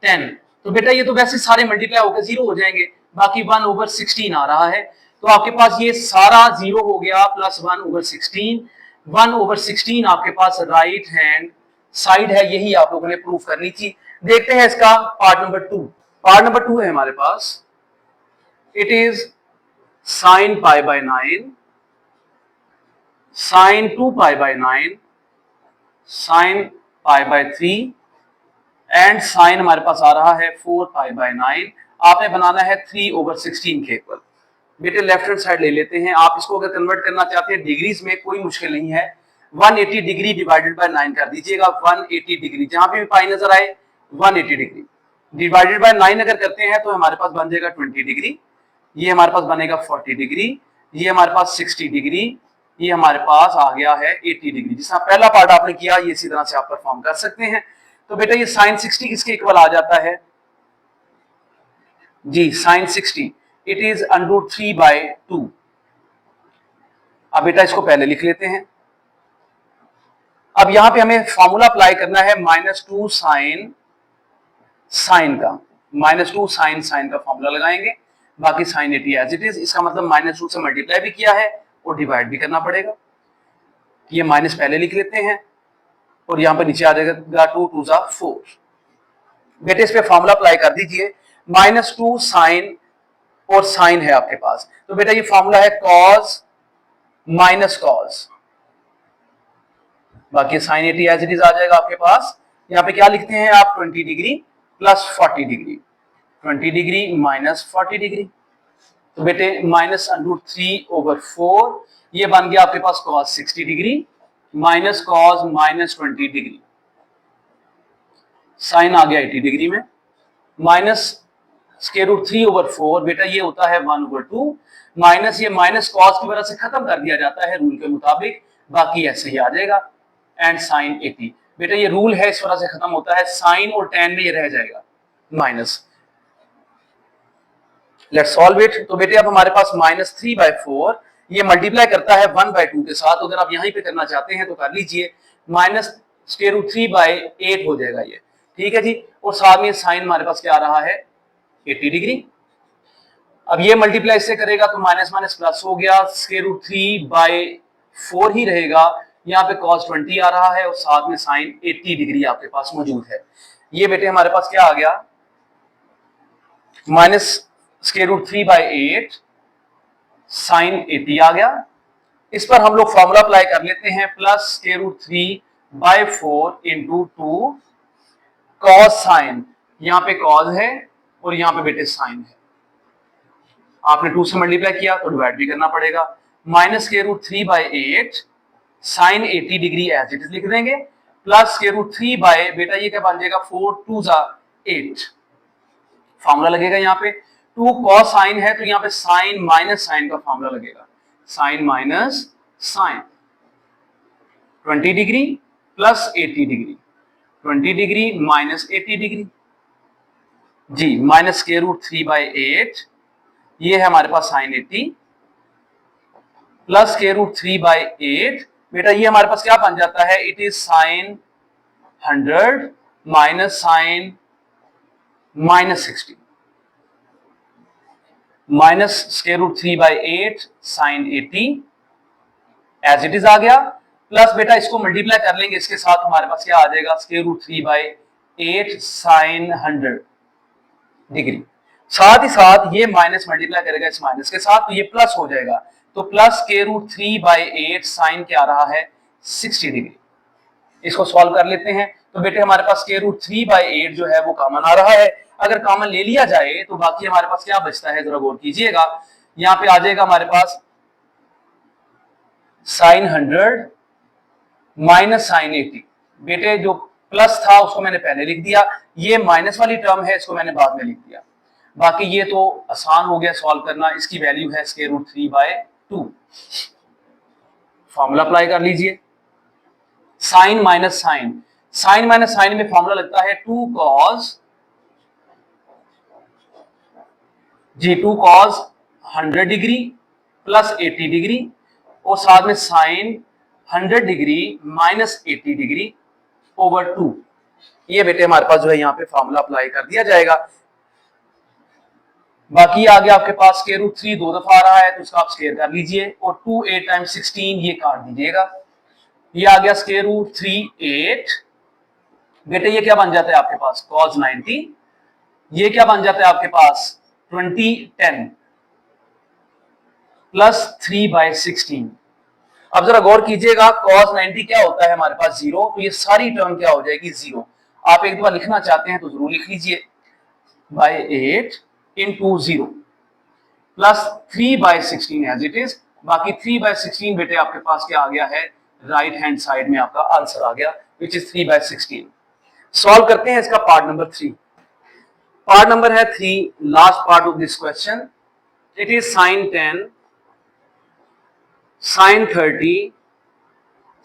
10, तो बेटा ये तो वैसे सारे मल्टीप्लाई होकर 0 हो जाएंगे, बाकी 1/16 आ रहा है, तो आपके पास ये सारा 0 हो गया प्लस 1/16। 1/16 आपके पास राइट हैंड साइड है, यही आप लोगों ने प्रूफ करनी थी। देखते हैं इसका पार्ट नंबर 2। पार्ट नंबर 2 है हमारे पास, it is sin π/9, sin 2π/9, sin π/3 and sine हमारे पास आ रहा है 4π/9। आपने बनाना है 3/16 के इक्वल। बेटे लेफ्ट हैंड साइड ले लेते हैं, आप इसको अगर कन्वर्ट करना चाहते हैं डिग्रीज में कोई मुश्किल नहीं है, 180 डिग्री डिवाइडेड बाय 9 कर दीजिएगा। 180 डिग्री जहां पे भी पाई नजर आए 180 डिग्री डिवाइडेड बाय 9 अगर करते हैं तो हमारे पास बन जाएगा 20 डिग्री, ये हमारे पास बनेगा 40 डिग्री, ये हमारे पास 60 डिग्री, ये हमारे पास आ गया है 80 डिग्री। जिस पहला पार्ट आपने किया ये इसी तरह से आप परफॉर्म कर सकते हैं। तो बेटा ये sin 60 किसके इक्वल आ जाता है जी, sin 60 इट इज √3/2। अब बेटा इसको पहले लिख लेते हैं। अब यहां पे हमें फॉर्मूला अप्लाई करना है -2 sin का, -2 sin का फॉर्मूला लगाएंगे, बाकी sin 80 एज इट इज। इसका मतलब -2 से मल्टीप्लाई भी किया है और डिवाइड भी करना पड़ेगा, ये माइनस पहले लिख लेते हैं और यहां पर नीचे आ जाएगा 2 2 4। बेटे इस पे फॉर्मूला अप्लाई कर दीजिए, -2 sin और साइन है आपके पास, तो बेटा ये फॉर्मूला है cos माइनस cos, बाकी sin 80 एज इट इज आ जाएगा आपके पास। यहाँ पे क्या लिखते हैं आप 20 degree plus 40 degree, 20 degree minus 40 degree, तो बेटे -√3/4, ये बन गया आपके पास cos 60 degree minus cos -20 degree, sine आ गया 80 डिग्री में, माइनस √3/4, बेटा ये होता है 1/2, माइनस ये माइनस cos की वजह से खत्म कर दिया जाता है रूल के मुताबिक, बाकी ऐसे ही आ जाएगा एंड sin 80। बेटा ये रूल है इस वजह से खत्म होता है, साइन और tan में ये रह जाएगा माइनस। Let's solve it. तो बेटे अब हमारे पास -3/4 ये मल्टीप्लाई करता है 1/2 के साथ, अगर आप यहीं पे करना चाहते हैं तो कर लीजिए, -√3/8 हो जाएगा ये, ठीक है जी। और साथ में साइन हमारे पास क्या आ रहा है 80 डिग्री। अब ये मल्टीप्लाई इससे करेगा तो माइनस माइनस प्लस हो गया, √3/4 ही रहेगा, यहाँ पे cos 20 आ रहा है और साथ में साइन 80 डिग्री आपके पास मौजूद है। ये बेटे हमारे पास क्या आ गया -√3/8 साइन 80 आ गया। इस पर हम लोग फॉर्मूला अप्लाई कर लेते हैं, +√3/4 इंटू 2 cos साइन, यहाँ पे cos है और यहाँ पे बेटे साइन है। आपने 2 से मल्टीप्लाई किया तो डिवाइड भी करना पड़ेगा। माइनस के root 3/8 sine 80 degree as it is लिख देंगे, प्लस के रूट 3 बाय बेटा ये क्या बन जाएगा 4 2 जा 8, फॉर्मूला लगेगा यहाँ पे 2 कॉस साइन है तो यहाँ पे साइन माइनस साइन का फॉर्मूला लगेगा, sine minus sine 20 degree plus 80 degree, 20 degree minus 80 degree जी, माइनस के रूट 3/8 ये है हमारे पास साइन 80 प्लस के रूट 3/8 बेटा ये हमारे पास क्या बन जाता है, it is sine 100 minus sine minus 60 minus square root 3/8 sine 80 as it is आ गया, प्लस बेटा इसको मल्टीप्लाई कर लेंगे इसके साथ, हमारे पास क्या आ जाएगा स्क्वायर रूट 3/8 साइन 100 डिग्री, साथ ही साथ ये माइनस मल्टीप्लाई करेगा इस माइनस के साथ तो ये प्लस हो जाएगा, तो प्लस स्क्वायर रूट 3/8 साइन क्या आ रहा है 60 डिग्री। इसको सॉल्व कर लेते हैं तो बेटे हमारे पास स्क्वायर रूट 3/8 जो है वो कॉमन आ रहा है, अगर कॉमन ले लिया जाए तो बाकी हमारे पास क्या बचता है जरा गौर कीजिएगा, यहाँ पे आ जाएगा हमारे पास साइन 100 माइनस साइन 80, बेटे जो प्लस था उसको मैंने पहले लिख दिया, ये माइनस वाली टर्म है इसको मैंने बाद में लिख दिया, बाकी ये तो आसान हो गया सॉल्व करना, इसकी वैल्यू है स्क्वायर रूट 3/2, फॉर्मूला अप्लाई कर लीजिए, sine minus sine, sine minus sine में फॉर्मूला लगता है 2 cos जी, 2 cos 100 डिग्री प्लस 80 डिग्री और साथ में sine 100 degree minus 80 degree over 2, ये बेटे हमारे पास जो है यहाँ पे फॉर्मूला अप्लाई कर दिया जाएगा। बाकी आ गया आपके पास स्क्वायर रूट 3 दो दफा आ रहा है तो उसका आप स्क्वायर कर लीजिए और 2 8 टाइम्स 16 ये काट दीजिएगा, ये आ गया स्क्वायर रूट 3 8, बेटे ये क्या बन जाता है आपके पास cos 90, ये क्या बन जाता है आपके पास 20 10 प्लस 3/16, अब जरा गौर कीजिएगा cos 90 क्या होता है हमारे पास 0, तो ये सारी टर्म क्या हो जाएगी 0, आप एक बार लिखना चाहते हैं तो जरूर लिख लीजिए by 8 into 0 plus 3/16 as it is, बाकी 3/16 बेटे आपके पास क्या आ गया है राइट हैंड साइड में आपका आंसर आ गया विच इज 3/16। सॉल्व करते हैं इसका पार्ट नंबर 3, पार्ट नंबर है 3, last part of this question, it is sine 10 sine 30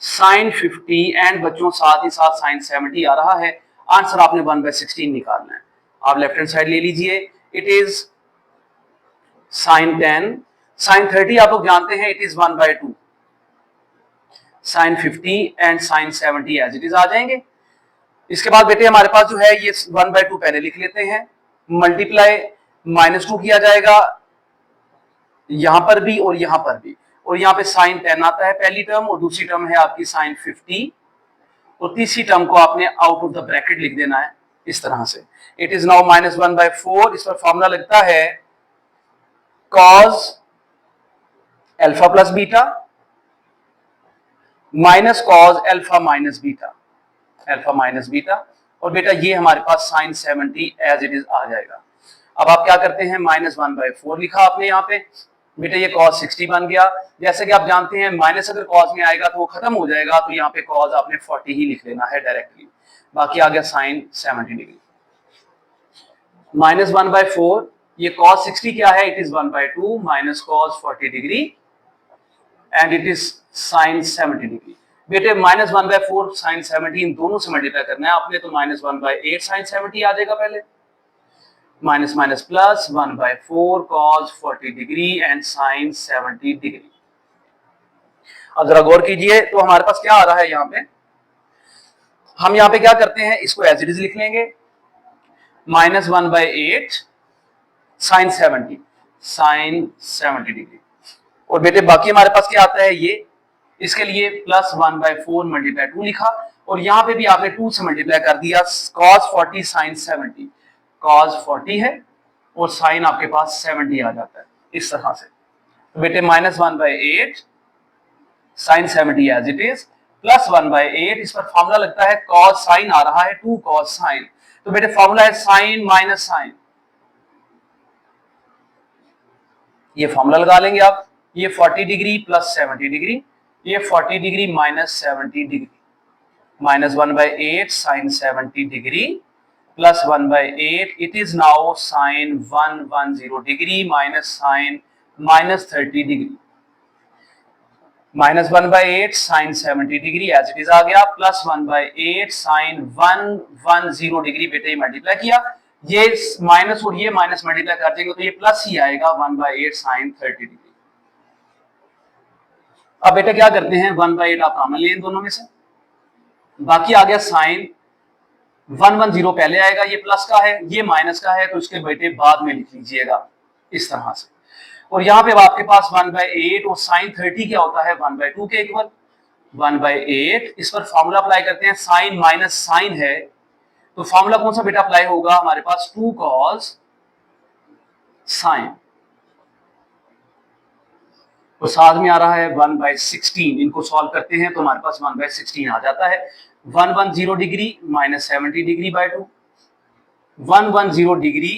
sine 50 and बच्चों साथ ही साथ साइन 70 आ रहा है, आंसर आपने 1/16 निकालना है, आप लेफ्ट हैंड साइड ले लीजिए, इट इज साइन 10 साइन 30 आप लोग जानते हैं it is 1/2 sine 50 and sine 70 as it is आ जाएंगे। इसके बाद बेटे हमारे पास जो है ये 1/2 पहले लिख लेते हैं, मल्टीप्लाई -2 किया जाएगा यहां पर भी और यहां पर भी, और यहाँ पे साइन 10 आता है पहली टर्म और दूसरी टर्म है आपकी साइन 50 और तीसरी टर्म को आपने आउट ऑफ द ब्रैकेट लिख देना है इस तरह से, इट इज नाउ -1/4, इस पर फॉर्मूला लगता है cos alpha plus beta minus cos alpha minus beta, alpha minus beta, और बेटा ये हमारे पास साइन 70 एज इट इज आ जाएगा। अब आप क्या करते हैं -1/4 लिखा आपने यहाँ पे, बेटा ये cos 60 बन गया, जैसे कि आप जानते हैं माइनस अगर cos में आएगा तो वो खत्म हो जाएगा, तो यहाँ पे cos आपने 40 ही लिख लेना है डायरेक्टली, बाकी आ गया साइन 70 डिग्री, -1/4 ये cos 60 क्या है, it is 1/2 minus cos 40 degree and it is sign 70 degree, बेटे -1/4 साइन 70 इन दोनों से मल्टीप्लाई करना है आपने, तो -1/8 साइन 70 आ जाएगा पहले, minus minus plus 1/4 cos 40 degree and sine 70 degree. अब जरा गौर कीजिए तो हमारे पास क्या आ रहा है यहाँ पे, हम यहाँ पे क्या करते हैं इसको एज इट इज लिख लेंगे, -1/8 साइन 70 डिग्री, और बेटे बाकी हमारे पास क्या आता है ये, इसके लिए प्लस 1/4 मल्टीप्लाई 2 लिखा, और यहाँ पे भी आपने 2 से मल्टीप्लाई कर दिया, cos 40 साइन 70, cos 40 है और साइन आपके पास 70 आ जाता है इस तरह से, तो बेटे -1/8 sine 70 as it is plus 1/8, इस पर फॉर्मूला लगता है cos साइन आ रहा है 2 cos साइन, तो बेटे फॉर्मूला है साइन माइनस साइन, ये फॉर्मूला लगा लेंगे आप, ये 40 डिग्री प्लस 70 डिग्री, ये 40 degree minus 70 degree, minus 1/8 sine 70 degree plus 1/8, it is now sine 110 degree minus sine minus 30 degree, minus 1/8 sine 70 degree as it is आ गया, प्लस 1/8 साइन 110 डिग्री, बेटे multiply किया, ये माइनस और ये माइनस मल्टीप्लाई कर देंगे तो ये प्लस ही आएगा 1/8 साइन 30 डिग्री। अब बेटा क्या करते हैं, 1/8 आप कॉमन लें दोनों में से, बाकी आ गया साइन 110 पहले आएगा, ये प्लस का है ये माइनस का है तो इसके बेटे बाद में लिख लीजिएगा इस तरह से। और यहाँ पे आपके पास 1/8 और साइन 30 क्या होता है 1/2 के इक्वल, 1/8 इस पर फॉर्मूला अप्लाई करते हैं, साइन माइनस साइन है तो फॉर्मूला कौन सा बेटा अप्लाई होगा हमारे पास 2 cos साइन, और साथ में आ रहा है 1/16, इनको सॉल्व करते हैं तो हमारे पास 1/16 आ जाता है, 110 degree minus 70 degree by 2, 110 degree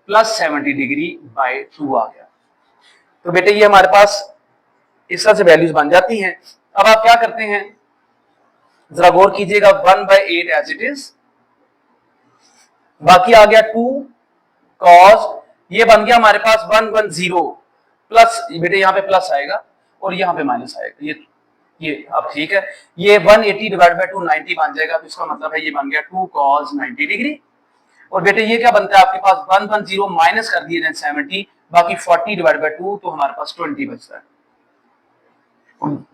plus 70 degree by 2 आ गया। तो बेटे ये हमारे पास इस तरह से वैल्यूज बन जाती हैं। अब आप क्या करते हैं जरा गौर कीजिएगा, 1/8 एज इट इज, बाकी आ गया 2 cos, ये बन गया हमारे पास 110 प्लस, बेटे यहाँ पे प्लस आएगा और यहाँ पे माइनस आएगा, ये अब ठीक है, ये 180 डिवाइड बाय 2 90 बन जाएगा, तो इसका मतलब है ये बन गया 2 cos 90 डिग्री। और बेटे ये क्या बनता है आपके पास 110 माइनस कर दिए 70, बाकी 40 डिवाइड बाय 2 तो हमारे पास 20 बचता है,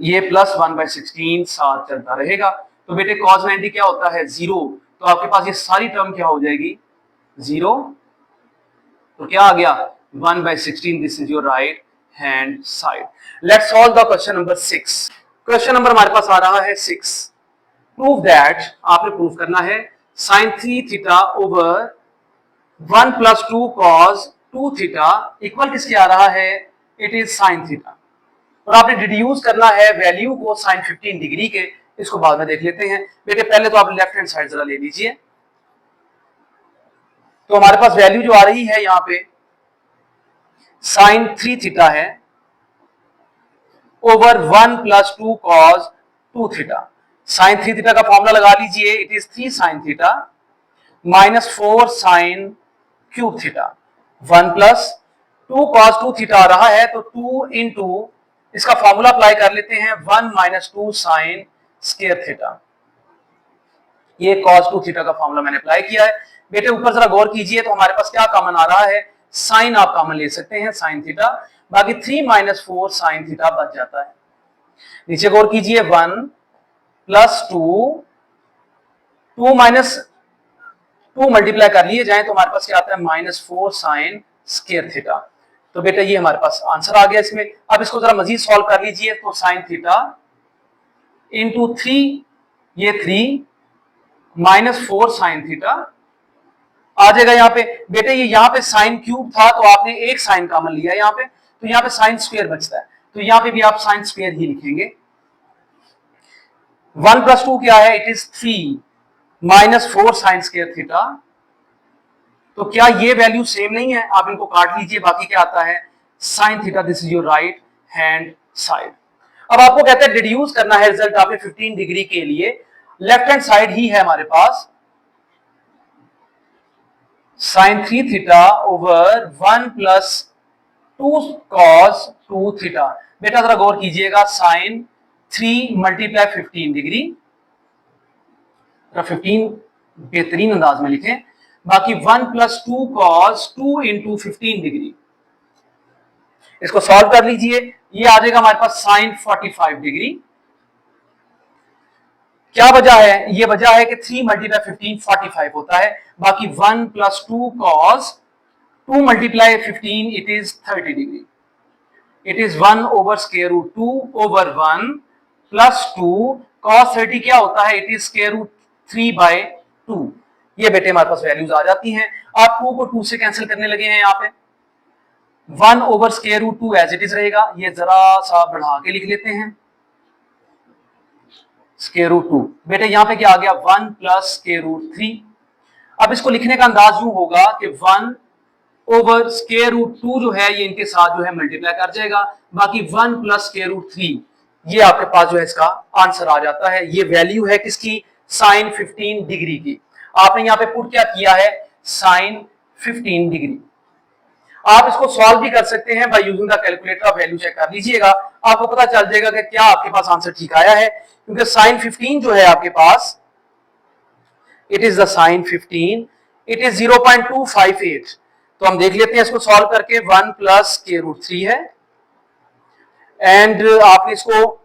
ये प्लस 1/16 साथ चलता रहेगा। तो बेटे cos 90 क्या होता है 0, तो आपके पास ये सारी टर्म क्या हो जाएगी 0, तो क्या आ गया 1/16, this is your right hand side. Let's solve the question number 6। Question number हमारे पास आ रहा है 6, प्रूव दैट, आपने प्रूव करना है sin 3 theta over 1 plus 2 cos 2 theta equal किसके आ रहा है, इट इज sin थीटा, और आपने डिड्यूस करना है वैल्यू को sin 15 डिग्री के, इसको बाद में देख लेते हैं। बेटे पहले तो आप लेफ्ट हैंड साइड जरा ले लीजिए, तो हमारे पास वैल्यू जो आ रही है यहाँ पे sin 3 थीटा है over 1 plus 2 cos 2 theta, sin 3 theta का फॉर्मूला लगा लीजिए, it is 3 sin theta minus 4 sin cube theta, 1 plus 2 cos 2 theta आ रहा है तो 2 इंटू इसका फॉर्मूला अप्लाई कर लेते हैं 1 माइनस 2 sin स्क्वायर थीटा, ये cos 2 थीटा का फॉर्मूला मैंने अप्लाई किया है। बेटे ऊपर जरा गौर कीजिए तो हमारे पास क्या कॉमन आ रहा है, साइन आप कॉमन ले सकते हैं sin थीटा, बाकी 3 माइनस 4 sin थीटा बच जाता है। नीचे गौर कीजिए 1 प्लस 2 माइनस 2 मल्टीप्लाई कर लिए जाए तो हमारे पास क्या आता है माइनस 4 sin स्क्वायर थीटा। तो बेटा ये हमारे पास आंसर आ गया इसमें। अब इसको जरा मजीद सॉल्व कर लीजिए, तो sin थीटा इंटू 3, ये 3 माइनस 4 sin थीटा आ जाएगा यहाँ पे। बेटे ये यहाँ पे साइन क्यूब था तो आपने एक साइन कॉमन लिया यहाँ पे, तो यहाँ पे साइन स्क्वायर बचता है, तो यहाँ पे भी आप साइन स्क्वायर ही लिखेंगे। 1 प्लस 2 क्या है, it is 3 minus 4 sine square theta, तो क्या ये वैल्यू सेम नहीं है, आप इनको काट लीजिए, बाकी क्या आता है sine theta, this is your right hand side. अब आपको कहते हैं डिड्यूस करना है रिजल्ट आपने 15 डिग्री के लिए, लेफ्ट हैंड साइड ही है हमारे पास sin 3 theta over 1 plus 2 cos 2 theta. बेटा जरा गौर कीजिएगा, sin 3 मल्टीप्लाई 15 डिग्री, 15 बेहतरीन अंदाज में लिखें, बाकी 1 प्लस 2 cos 2 इंटू 15 डिग्री, इसको सॉल्व कर लीजिए, ये आ जाएगा हमारे पास sin 45 डिग्री। क्या वजह है, ये वजह है कि 3 मल्टीप्लाई 15 45 होता है, बाकी 1 plus 2 cos 2 multiply 15 it is 30 degree, it is 1 over square root 2 over 1 plus 2 cos 30 क्या होता है, इट इज स्क्वायर रूट 3/2। ये बेटे हमारे पास वैल्यूज आ जाती हैं। आप 2 को 2 से कैंसिल करने लगे हैं, यहाँ पे 1 over square root 2 as it is रहेगा, ये जरा सा बढ़ा के लिख लेते हैं स्क्वायर रूट 2। बेटे यहाँ पे क्या आ गया 1 प्लस स्क्वायर रूट 3। अब इसको लिखने का अंदाज यूं होगा कि 1 ओवर स्क्वायर रूट 2 जो है ये इनके साथ जो है मल्टीप्लाई कर जाएगा, बाकी 1 प्लस स्क्वायर रूट 3 ये आपके पास जो है इसका आंसर आ जाता है। ये वैल्यू है किसकी, साइन 15 डिग्री की। आपने यहाँ पे पुट क्या किया है, साइन 15 डिग्री। आप इसको सॉल्व भी कर सकते हैं बाय यूजिंग द कैलकुलेटर, आप वैल्यू चेक कर लीजिएगा, आपको पता चल जाएगा कि क्या आपके पास आंसर ठीक आया है, क्योंकि साइन 15 जो है आपके पास, it is the sine 15, it is 0.258। तो हम देख लेते हैं इसको सॉल्व करके, 1 प्लस स्क्वायर रूट 3 है एंड आपने इसको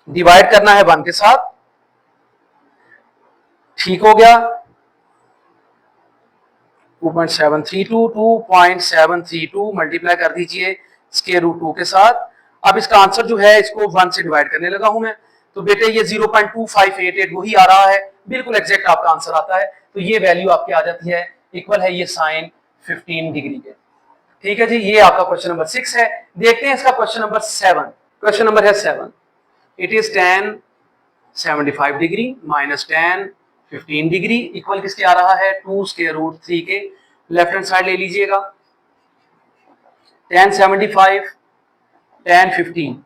डिवाइड करना है 1 के साथ, ठीक हो गया, 2.732 मल्टीप्लाई कर दीजिए स्क्वायर रूट 2 के साथ। अब इसका आंसर जो है इसको 1 से डिवाइड करने लगा हूं मैं, तो बेटे ये 0.2588 वही आ रहा है, बिल्कुल एग्जैक्ट आपका आंसर आता है। तो ये वैल्यू आपकी आ जाती है, इक्वल है ये साइन 15 डिग्री के। ठीक है जी, ये आपका क्वेश्चन नंबर 6 है। देखते हैं इसका क्वेश्चन नंबर 7। क्वेश्चन नंबर है 7, it is tan 75 degree minus tan 15 degree equal किसके आ रहा है, 2 स्क्वायर रूट 3 के। लेफ्ट हैंड साइड ले लीजिएगा, tan 75 tan 15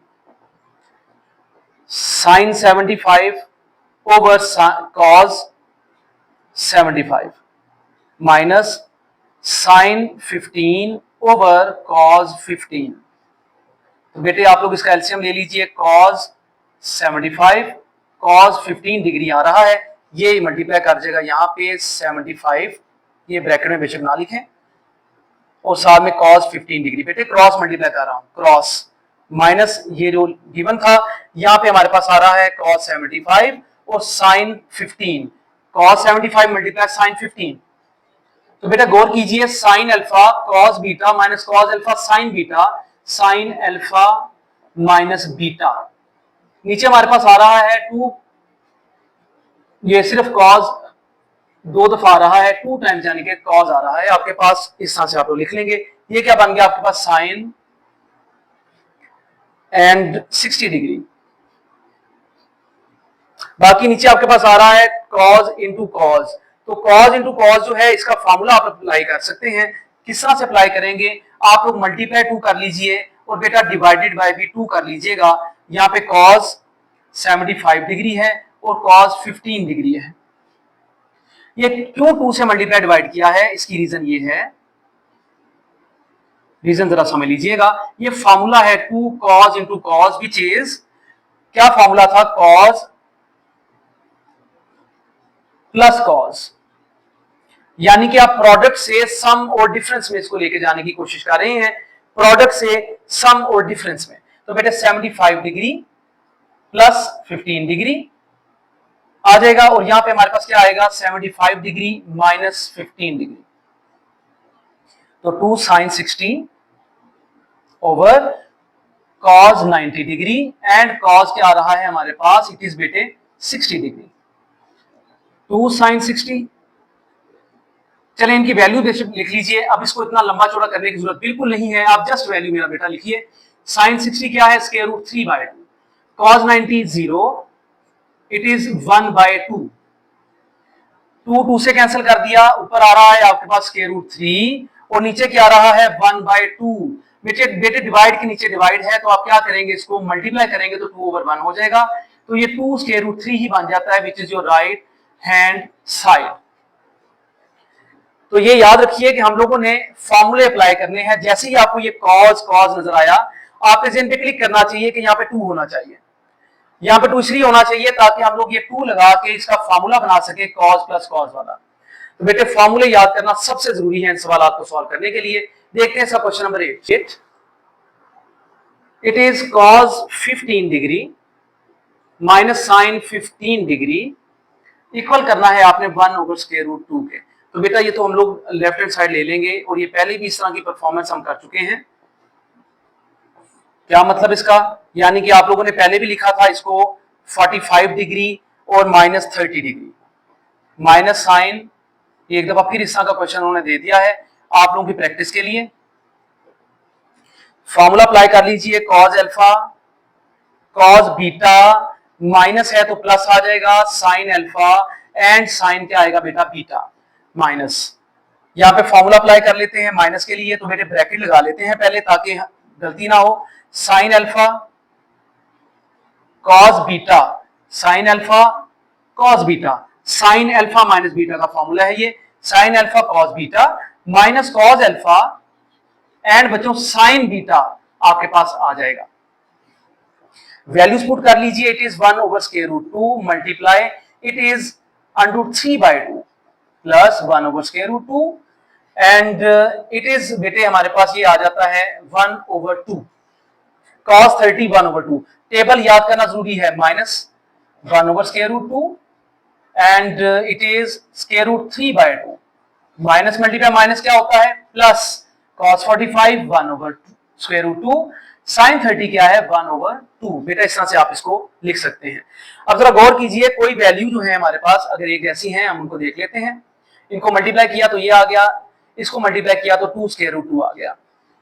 sine 75 over cos 75 minus sine 15 over cos 15। तो बेटे आप लोग इसका एलसीएम ले लीजिए, cos 75 cos 15 डिग्री आ रहा है, ये मल्टीप्लाई कर जाएगा यहाँ पे 75, ये ब्रैकेट में बेशक ना लिखें, और साथ में cos 15 डिग्री, बेटे क्रॉस मल्टीप्लाई कर रहा हूं, क्रॉस माइनस ये जो गिवन था यहाँ पे हमारे पास आ रहा है cos 75 और sin 15, cos 75 मल्टीप्लाई sin 15। तो बेटा गौर कीजिए, sine alpha cos beta minus cos alpha sin beta, sine alpha minus beta, नीचे हमारे पास आ रहा है 2, ये सिर्फ cos 2 दफा आ रहा है, 2 टाइम्स यानी कि cos आ रहा है आपके पास, इस तरह से आप लोग लिख लेंगे। ये क्या बन गया आपके पास, साइन एंड 60 डिग्री, बाकी नीचे आपके पास आ रहा है cos इंटू कॉस। तो cos इंटू कॉस जो है इसका फॉर्मूला आप अप्लाई कर सकते हैं। किस तरह से अप्लाई करेंगे, आप लोग मल्टीप्लाई 2 कर लीजिए और बेटा डिवाइडेड बाय भी 2 कर लीजिएगा। यहाँ पे cos 75 डिग्री है और cos 15 डिग्री है। ये क्यों 2 से मल्टीप्लाई डिवाइड किया है, इसकी रीजन ये है, रीजन जरा समझ लीजिएगा। ये फॉर्मूला है 2 cos into cos, which is, क्या फॉर्मूला था, cos प्लस कॉस, यानी कि आप प्रोडक्ट से सम और डिफरेंस में इसको लेके जाने की कोशिश कर रहे हैं, प्रोडक्ट से सम और डिफरेंस में। तो बेटे 75 डिग्री प्लस 15 डिग्री आ जाएगा, और यहां पे हमारे पास क्या आएगा, 75 डिग्री माइनस 15 डिग्री, तो 2 sine 60 over cos 90 degree and cos क्या आ रहा है हमारे पास, इट इज बेटे 60 डिग्री, 2 साइन 60। चले इनकी वैल्यू लिख लीजिए। अब इसको इतना लंबा चौड़ा करने की जरूरत बिल्कुल नहीं है, आप जस्ट वैल्यू मेरा बेटा लिखिए। साइन 60 क्या है, square root 3/2, cos 90 0, it is 1/2, 2 से कैंसिल कर दिया, ऊपर आ रहा है आपके पास स्क्वायर रूट 3 और नीचे क्या आ रहा है 1/2। बेटे डिवाइड के नीचे डिवाइड है, तो आप क्या करेंगे, इसको मल्टीप्लाई करेंगे तो 2/1 हो जाएगा, तो ये 2 स्क्वायर रूट 3 ही बन जाता है, विच is your right hand side. तो ये याद रखिए कि हम लोगों ने फॉर्मूले अप्लाई करने हैं। जैसे ही आपको ये cos नजर आया, आपके ज़हन पे क्लिक करना चाहिए कि यहाँ पे 2 होना चाहिए, यहाँ पे 2 इसलिए होना चाहिए ताकि हम लोग ये 2 लगा के इसका फॉर्मूला बना सके cos प्लस cos वाला। तो बेटे फॉर्मूले याद करना सबसे जरूरी है इन सवाल को सॉल्व करने के लिए। देखते हैं इसका question number 8, it is cos 15 degree minus sine 15 degree equal करना है आपने 1 ओवर स्क्वायर रूट 2 के। तो बेटा ये तो हम लोग लेफ्ट हैंड साइड ले लेंगे, और ये पहले भी इस तरह की परफॉर्मेंस हम कर चुके हैं। क्या मतलब इसका, यानी कि आप लोगों ने पहले भी लिखा था इसको 45 डिग्री और माइनस 30 डिग्री, माइनस साइन, एक दफा फिर इस तरह का क्वेश्चन उन्होंने दे दिया है आप लोगों की प्रैक्टिस के लिए। फॉर्मूला अप्लाई कर लीजिए, cos alpha cos beta, minus है तो प्लस आ जाएगा, साइन अल्फा एंड साइन क्या आएगा बेटा, बीटा, माइनस, यहाँ पे फॉर्मूला अप्लाई कर लेते हैं माइनस के लिए, तो बेटे ब्रैकेट लगा लेते हैं पहले ताकि गलती ना हो। Sine alpha cos beta, sine alpha cos beta, sine alpha minus beta का फॉर्मूला है ये, sine alpha cos beta minus cos alpha and बच्चों साइन बीटा आपके पास आ जाएगा। वैल्यूज पुट कर लीजिए, it is 1 over square root 2 multiply it is under 3/2 plus 1 over square root 2 and it is बेटे हमारे पास ये आ जाता है 1 ओवर 2 cos 30 1 ओवर 2। टेबल याद करना जरूरी है, minus 1 over square root 2 and it is square root 3/2 minus multiply minus क्या होता है plus cos 45 1 over square root 2 sin 30 क्या है 1 ओवर 2। बेटा इस तरह से आप इसको लिख सकते हैं। अब जरा गौर कीजिए, कोई वैल्यू जो है हमारे पास अगर एक जैसी है हम उनको देख लेते हैं। इनको मल्टीप्लाई किया तो ये आ गया, इसको मल्टीप्लाई किया तो 2 स्क्वायर रूट 2 आ गया,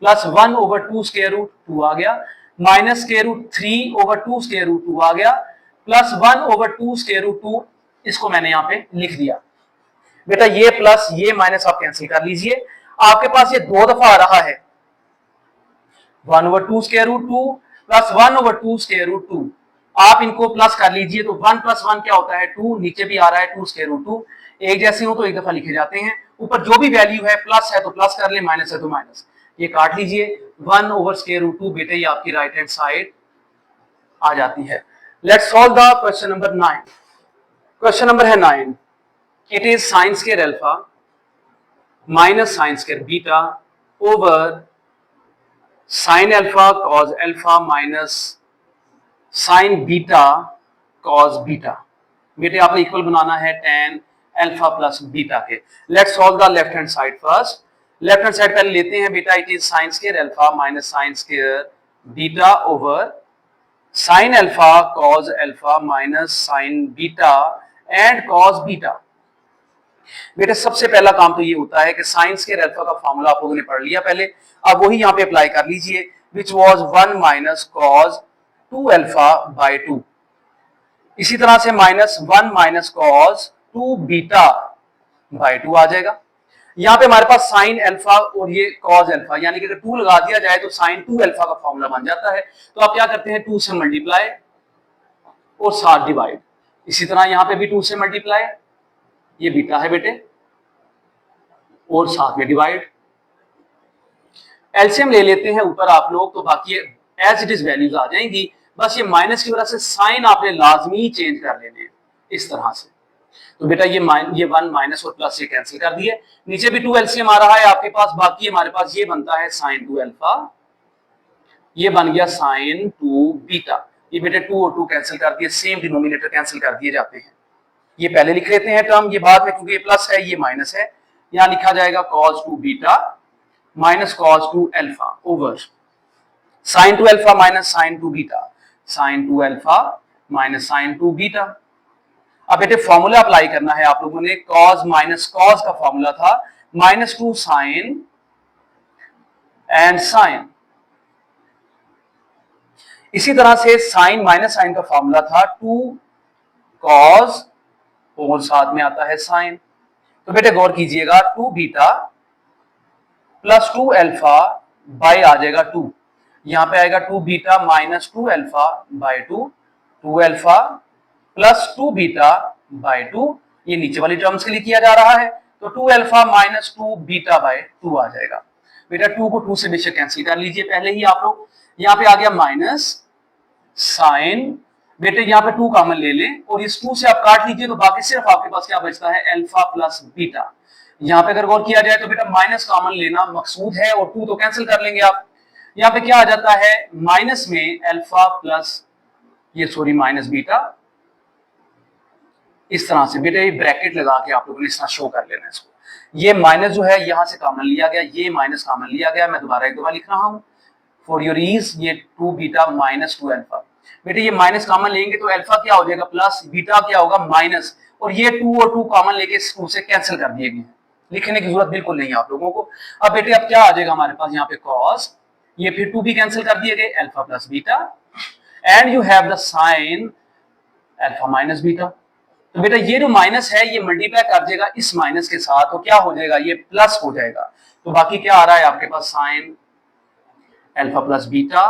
प्लस 1 ओवर 2 स्क्वायर रूट 2 आ गया, minus square root 3 over 2 square root 2 आ गया, प्लस 1 ओवर 2 स्क्वायर रूट 2, इसको मैंने यहाँ पे लिख दिया। बेटा ये प्लस ये माइनस आप कैंसिल कर लीजिए, आपके पास ये 2 दफा आ रहा है 1 over 2 square root 2 plus 1 over 2 square root 2, आप इनको प्लस कर लीजिए तो 1 प्लस 1 क्या होता है 2, नीचे भी आ रहा है 2 स्क्वायर रूट 2, एक जैसे हो तो एक दफा लिखे जाते हैं। ऊपर जो भी वैल्यू है प्लस है तो प्लस कर ले, माइनस है तो माइनस, ये काट लीजिए 1 ओवर स्क्वायर रूट 2। बेटे ये आपकी राइट हैंड साइड आ जाती है। Let's solve the question number 9। Question number है 9, it is sine square alpha minus sine square beta over sign alpha cos alpha minus sign beta cos beta. बेटे आपने equal बनाना है tan alpha plus beta के। Let's solve the left hand side first. Left hand side पहले लेते हैं बेटा, it is sine square alpha minus sine square beta over sign alpha cos alpha minus sign beta and cos beta. बेटे सबसे पहला काम तो ये होता है कि साइन स्क्वायर अल्फा का फॉर्मूला आप लोगों ने पढ़ लिया पहले, अब वही यहाँ पे अप्लाई कर लीजिए, which was 1 minus cos 2 alpha by 2। इसी तरह से minus 1 minus cos 2 beta by 2 आ जाएगा। यहाँ पे हमारे पास साइन अल्फा और ये कॉस अल्फा, यानी कि अगर 2 लगा दिया जाए तो साइन 2 अल्फा का फॉर्मूला बन जाता है। तो आप क्या करते हैं 2 से मल्टीप्लाई और साथ डिवाइड, इसी तरह यहाँ पे भी 2 से मल्टीप्लाई, ये बीटा है बेटे, और साथ में डिवाइड। एलसीएम ले लेते हैं ऊपर आप लोग, तो बाकी एज इट इज वैल्यूज आ जाएंगी, बस ये माइनस की वजह से साइन आपने लाजमी चेंज कर लेने हैं इस तरह से। तो बेटा ये 1 माइनस और प्लस ये कैंसिल कर दिए, नीचे भी 2 एलसीएम आ रहा है आपके पास, बाकी हमारे पास ये बनता है साइन 2 अल्फा, ये बन गया साइन 2 बीटा। ये बेटे 2 और 2 कैंसिल कर दिए, सेम डिनोमिनेटर कैंसिल कर दिए जाते हैं। ये पहले लिख लेते हैं टर्म, ये बाद में क्योंकि ये प्लस है ये माइनस है, यहां लिखा जाएगा cos 2 beta minus cos 2 alpha over sin 2 alpha minus sin 2 beta, sin 2 alpha minus sin 2 beta. अब बेटे फॉर्मूला अप्लाई करना है आप लोगों ने, cos माइनस cos का फॉर्मूला था माइनस 2 sin एंड sin, इसी तरह से sin माइनस sin का फॉर्मूला था 2 cos और साथ में आता है साइन। तो बेटे गौर कीजिएगा 2 बीटा प्लस 2 अल्फा बाय आ जाएगा 2, यहां पे आएगा 2 beta minus 2 alpha by 2, 2 alpha plus 2 beta by 2, ये नीचे वाली टर्म्स के लिए किया जा रहा है, तो 2 अल्फा माइनस 2 बीटा बाय 2 आ जाएगा। बेटा 2 को 2 से बेशक कैंसिल कर लीजिए पहले ही आप लोग, यहाँ पे आ गया माइनस साइन, बेटे यहाँ पे 2 कॉमन ले लें और इस 2 से आप काट लीजिए तो बाकी सिर्फ आपके पास क्या बचता है अल्फा प्लस बीटा। यहाँ पे अगर गौर किया जाए तो बेटा माइनस कॉमन लेना मकसूद है और 2 तो कैंसिल कर लेंगे आप। यहाँ पे क्या आ जाता है माइनस में अल्फा प्लस ये सॉरी माइनस बीटा, इस तरह से बेटे ब्रैकेट लगा के आप लोगों ने इस तरह शो कर लेना इसको। ये माइनस जो है यहाँ से कॉमन लिया गया, ये माइनस कॉमन लिया गया, मैं दोबारा एक दफा लिख रहा हूँ फॉर योर ईज, ये 2 बीटा माइनस 2 अल्फा। बेटे ये माइनस कॉमन लेंगे तो अल्फा क्या हो जाएगा प्लस, बीटा क्या होगा माइनस, और ये 2 और 2 कॉमन लेके 2 से कैंसिल कर दिए गए, लिखने की जरूरत बिल्कुल नहीं है आप लोगों को। अब बेटे अब क्या आ जाएगा हमारे पास यहाँ पे cos, ये फिर 2 भी कैंसिल कर दिए गए, alpha plus beta and you have the sign alpha minus beta. तो बेटा ये जो माइनस है ये मल्टीप्लाई कर देगा इस माइनस के साथ, तो क्या हो जाएगा, ये प्लस हो जाएगा। तो बाकी क्या आ रहा है आपके पास, साइन अल्फा प्लस बीटा,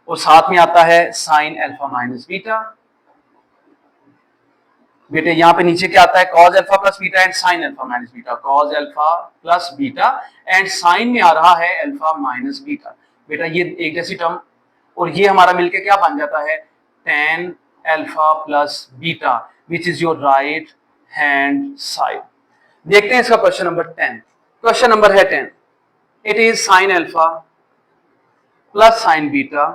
और साथ में आता है साइन अल्फा माइनस बीटा। बेटे यहाँ पे नीचे क्या आता है, cos alpha plus beta and sine alpha minus beta, cos alpha plus beta and sine में आ रहा है अल्फा माइनस बीटा। बेटा ये एक जैसी टर्म, और ये हमारा मिलके क्या बन जाता है, tan alpha plus beta, which is your right hand side. देखते हैं इसका क्वेश्चन नंबर 10। क्वेश्चन नंबर है 10, it is sine alpha plus sine beta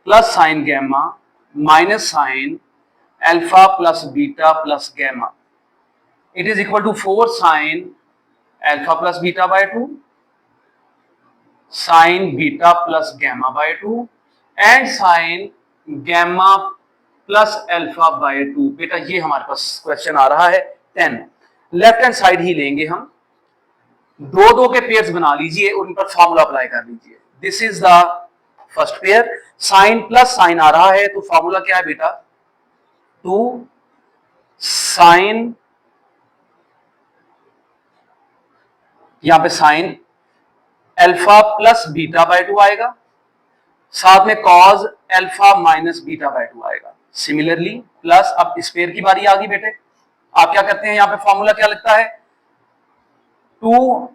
plus sine gamma minus sine alpha plus beta plus gamma, it is equal to 4 sine alpha plus beta by 2 sine beta plus gamma by 2 and sine gamma plus alpha by 2। बेटा ये हमारे पास question आ रहा है 10। Left hand side ही लेंगे हम, दो दो के पेयर्स बना लीजिए और उन पर फॉर्मूला अप्लाई कर लीजिए। This is the first pair, sine plus sine आ रहा है, तो फॉर्मूला क्या है बेटा, 2 साइन, यहां पे sign alpha plus beta by 2 आएगा, साथ में cause alpha minus beta by 2 आएगा। सिमिलरली प्लस, अब इस पेयर की बारी आ गई बेटे, आप क्या करते हैं, यहां पे फॉर्मूला क्या लगता है, 2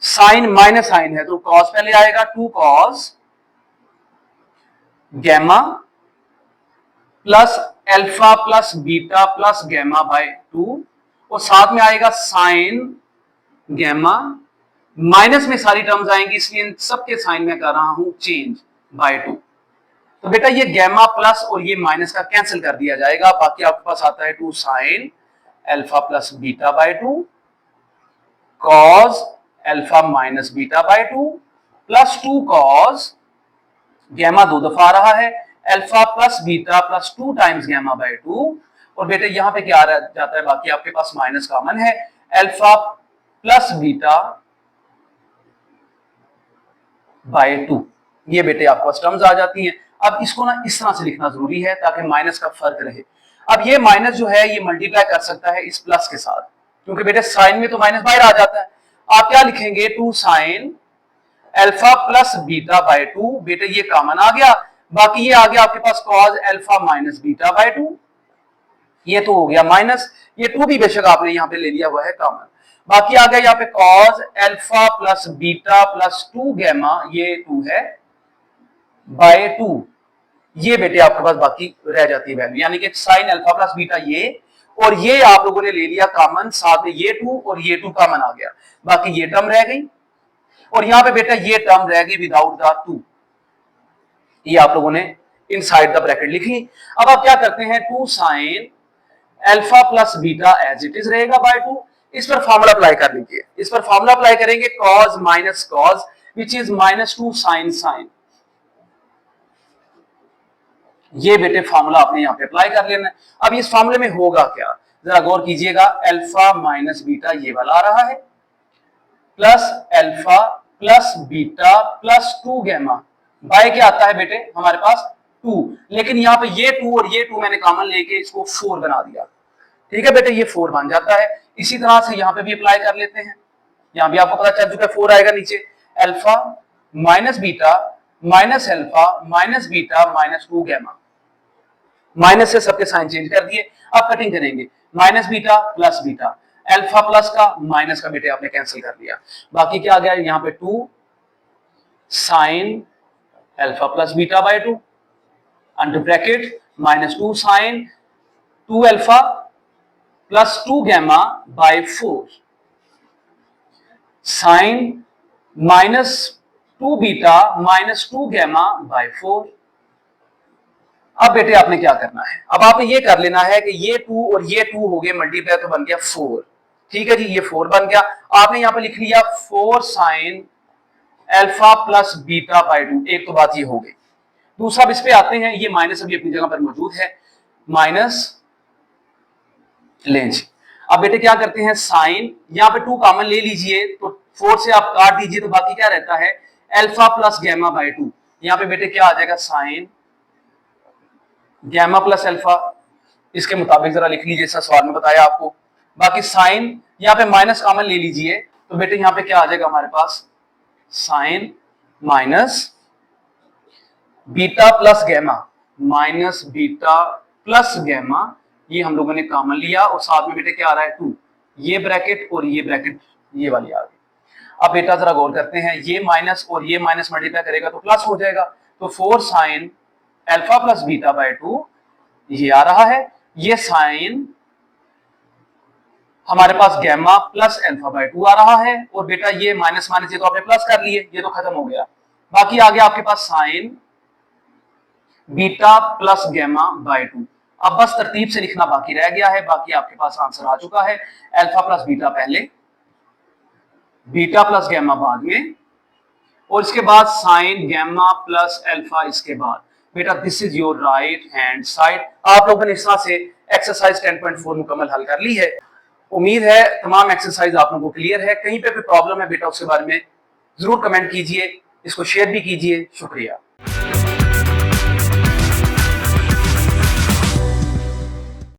साइन माइनस साइन है तो कॉस पहले आएगा, 2 cos gamma plus alpha plus beta plus gamma by 2, और साथ में आएगा साइन गैमा, माइनस में सारी टर्म्स आएंगी इसलिए इन सबके साइन में कर रहा हूं चेंज, बाय 2। तो बेटा ये गैमा प्लस और ये माइनस का कैंसिल कर दिया जाएगा, बाकी आपके पास आता है 2 sine alpha plus beta by 2 cos alpha minus beta by 2 plus 2 cos gamma 2 दफा आ रहा है, alpha plus beta plus 2 times gamma by 2, और बेटे यहां पे क्या आ जाता है, बाकी आपके पास माइनस कॉमन है, अल्फा प्लस बीटा बाय 2। ये बेटे आपके पास टर्म्स आ जाती हैं। अब इसको ना इस तरह से लिखना जरूरी है ताकि माइनस का फर्क रहे। अब ये माइनस जो है ये मल्टीप्लाई कर सकता है इस प्लस के साथ, क्योंकि बेटे साइन में तो माइनस बाहर आ जाता है। आप क्या लिखेंगे, 2 sine alpha plus beta by 2, बेटे ये कॉमन आ गया, बाकी ये आ गया आपके पास cos alpha minus beta by 2, ये तो हो गया माइनस, ये 2 भी बेशक आपने यहां पे ले लिया हुआ है कॉमन, बाकी आ गया यहाँ पे cos alpha plus beta plus 2 gamma, ये 2 है बाय 2, ये बेटे आपके पास बाकी रह जाती है वैल्यू, यानी कि साइन अल्फा प्लस बीटा ये, और ये आप लोगों ने ले लिया कॉमन, साथ में ये 2 और ये 2 कॉमन आ गया, बाकी ये टर्म रह गई, और यहां पे बेटा ये टर्म रह गई विदाउट द 2, ये आप लोगों ने इनसाइड द ब्रैकेट लिख ली। अब आप क्या करते हैं, 2 sine alpha plus beta as it is रहेगा बाय 2, इस पर फॉर्मूला अप्लाई कर लीजिए, इस पर फॉर्मूला अप्लाई करेंगे cos minus cos which is -2 sine sine, ये बेटे फॉर्मूला आपने यहां पे अप्लाई कर लेना है। अब इस फॉर्मूले में होगा क्या, जरा गौर कीजिएगा, अल्फा माइनस बीटा ये वाला आ रहा है, plus alpha plus beta plus 2 gamma, by क्या आता है बेटे हमारे पास 2, लेकिन यहां पे ये 2 और ये 2 मैंने कॉमन लेके इसको 4 बना दिया, ठीक है बेटे, ये 4 बन जाता है। इसी तरह से यहां पे भी अप्लाई कर लेते हैं, यहां भी आपको पता चल चुका है 4 आएगा नीचे, alpha minus beta minus alpha minus beta minus 2 gamma, minus से सबके साइन चेंज कर दिए। अब कटिंग करेंगे, minus beta plus beta, alpha plus का माइनस का बेटे आपने कैंसिल कर दिया, बाकी क्या आ गया यहां पे 2 sine alpha plus beta by 2 under bracket -2 sine 2 alpha plus 2 gamma by 4 sine -2 beta -2 gamma by 4। अब बेटे आपने क्या करना है, अब आपने ये कर लेना है कि ये 2 और ये 2 हो गए मल्टीप्लाई तो बन गया 4, ठीक है जी, ये 4 बन गया, आपने यहां पे लिख लिया 4 sine alpha plus beta by 2, एक तो बात ये हो गई। दूसरा इस पे आते हैं, ये माइनस अभी अपनी जगह पर मौजूद है, माइनस लेंगे। अब बेटे क्या करते हैं, साइन यहां पे 2 कॉमन ले लीजिए तो 4 से आप काट दीजिए तो बाकी क्या रहता है, अल्फा प्लस गैमा बाय 2, यहां पे बेटे क्या आ जाएगा, साइन गैमा प्लस अल्फा इसके मुताबिक जरा लिख लीजिए, जैसा सवाल में बताया आपको। बाकी साइन यहाँ पे माइनस कॉमन ले लीजिए, तो बेटे यहाँ पे क्या आ जाएगा हमारे पास, sine minus beta plus gamma, minus beta plus gamma, ये हम लोगों ने कॉमन लिया और साथ में बेटे क्या आ रहा है 2, ये ब्रैकेट और ये ब्रैकेट ये वाली आ गई। अब बेटा जरा गौर करते हैं, ये माइनस और ये माइनस मल्टीप्लाई करेगा तो प्लस हो जाएगा, तो 4 sine alpha plus beta by 2 ये आ रहा है, ये साइन हमारे पास गैमा प्लस अल्फा बाय 2 आ रहा है, और बेटा ये माइनस माइनस ये तो आपने प्लस कर लिए, ये तो खत्म हो गया। बाकी आ गया आपके पास sine beta plus gamma by 2। अब बस तरतीब से लिखना बाकी रह गया है, बाकी आपके पास आंसर आ चुका है। अल्फा प्लस बीटा पहले, बीटा प्लस गैमा बाद में, और इसके बाद साइन गैमा प्लस अल्फा इसके बाद। बेटा this is your right hand side. आप लोगों ने इस तरह से एक्सरसाइज 10.4 मुकम्मल हल कर ली है। उम्मीद है तमाम एक्सरसाइज आप लोगों को क्लियर है। कहीं पे कोई प्रॉब्लम है बेटा उसके बारे में जरूर कमेंट कीजिए, इसको शेयर भी कीजिए। शुक्रिया।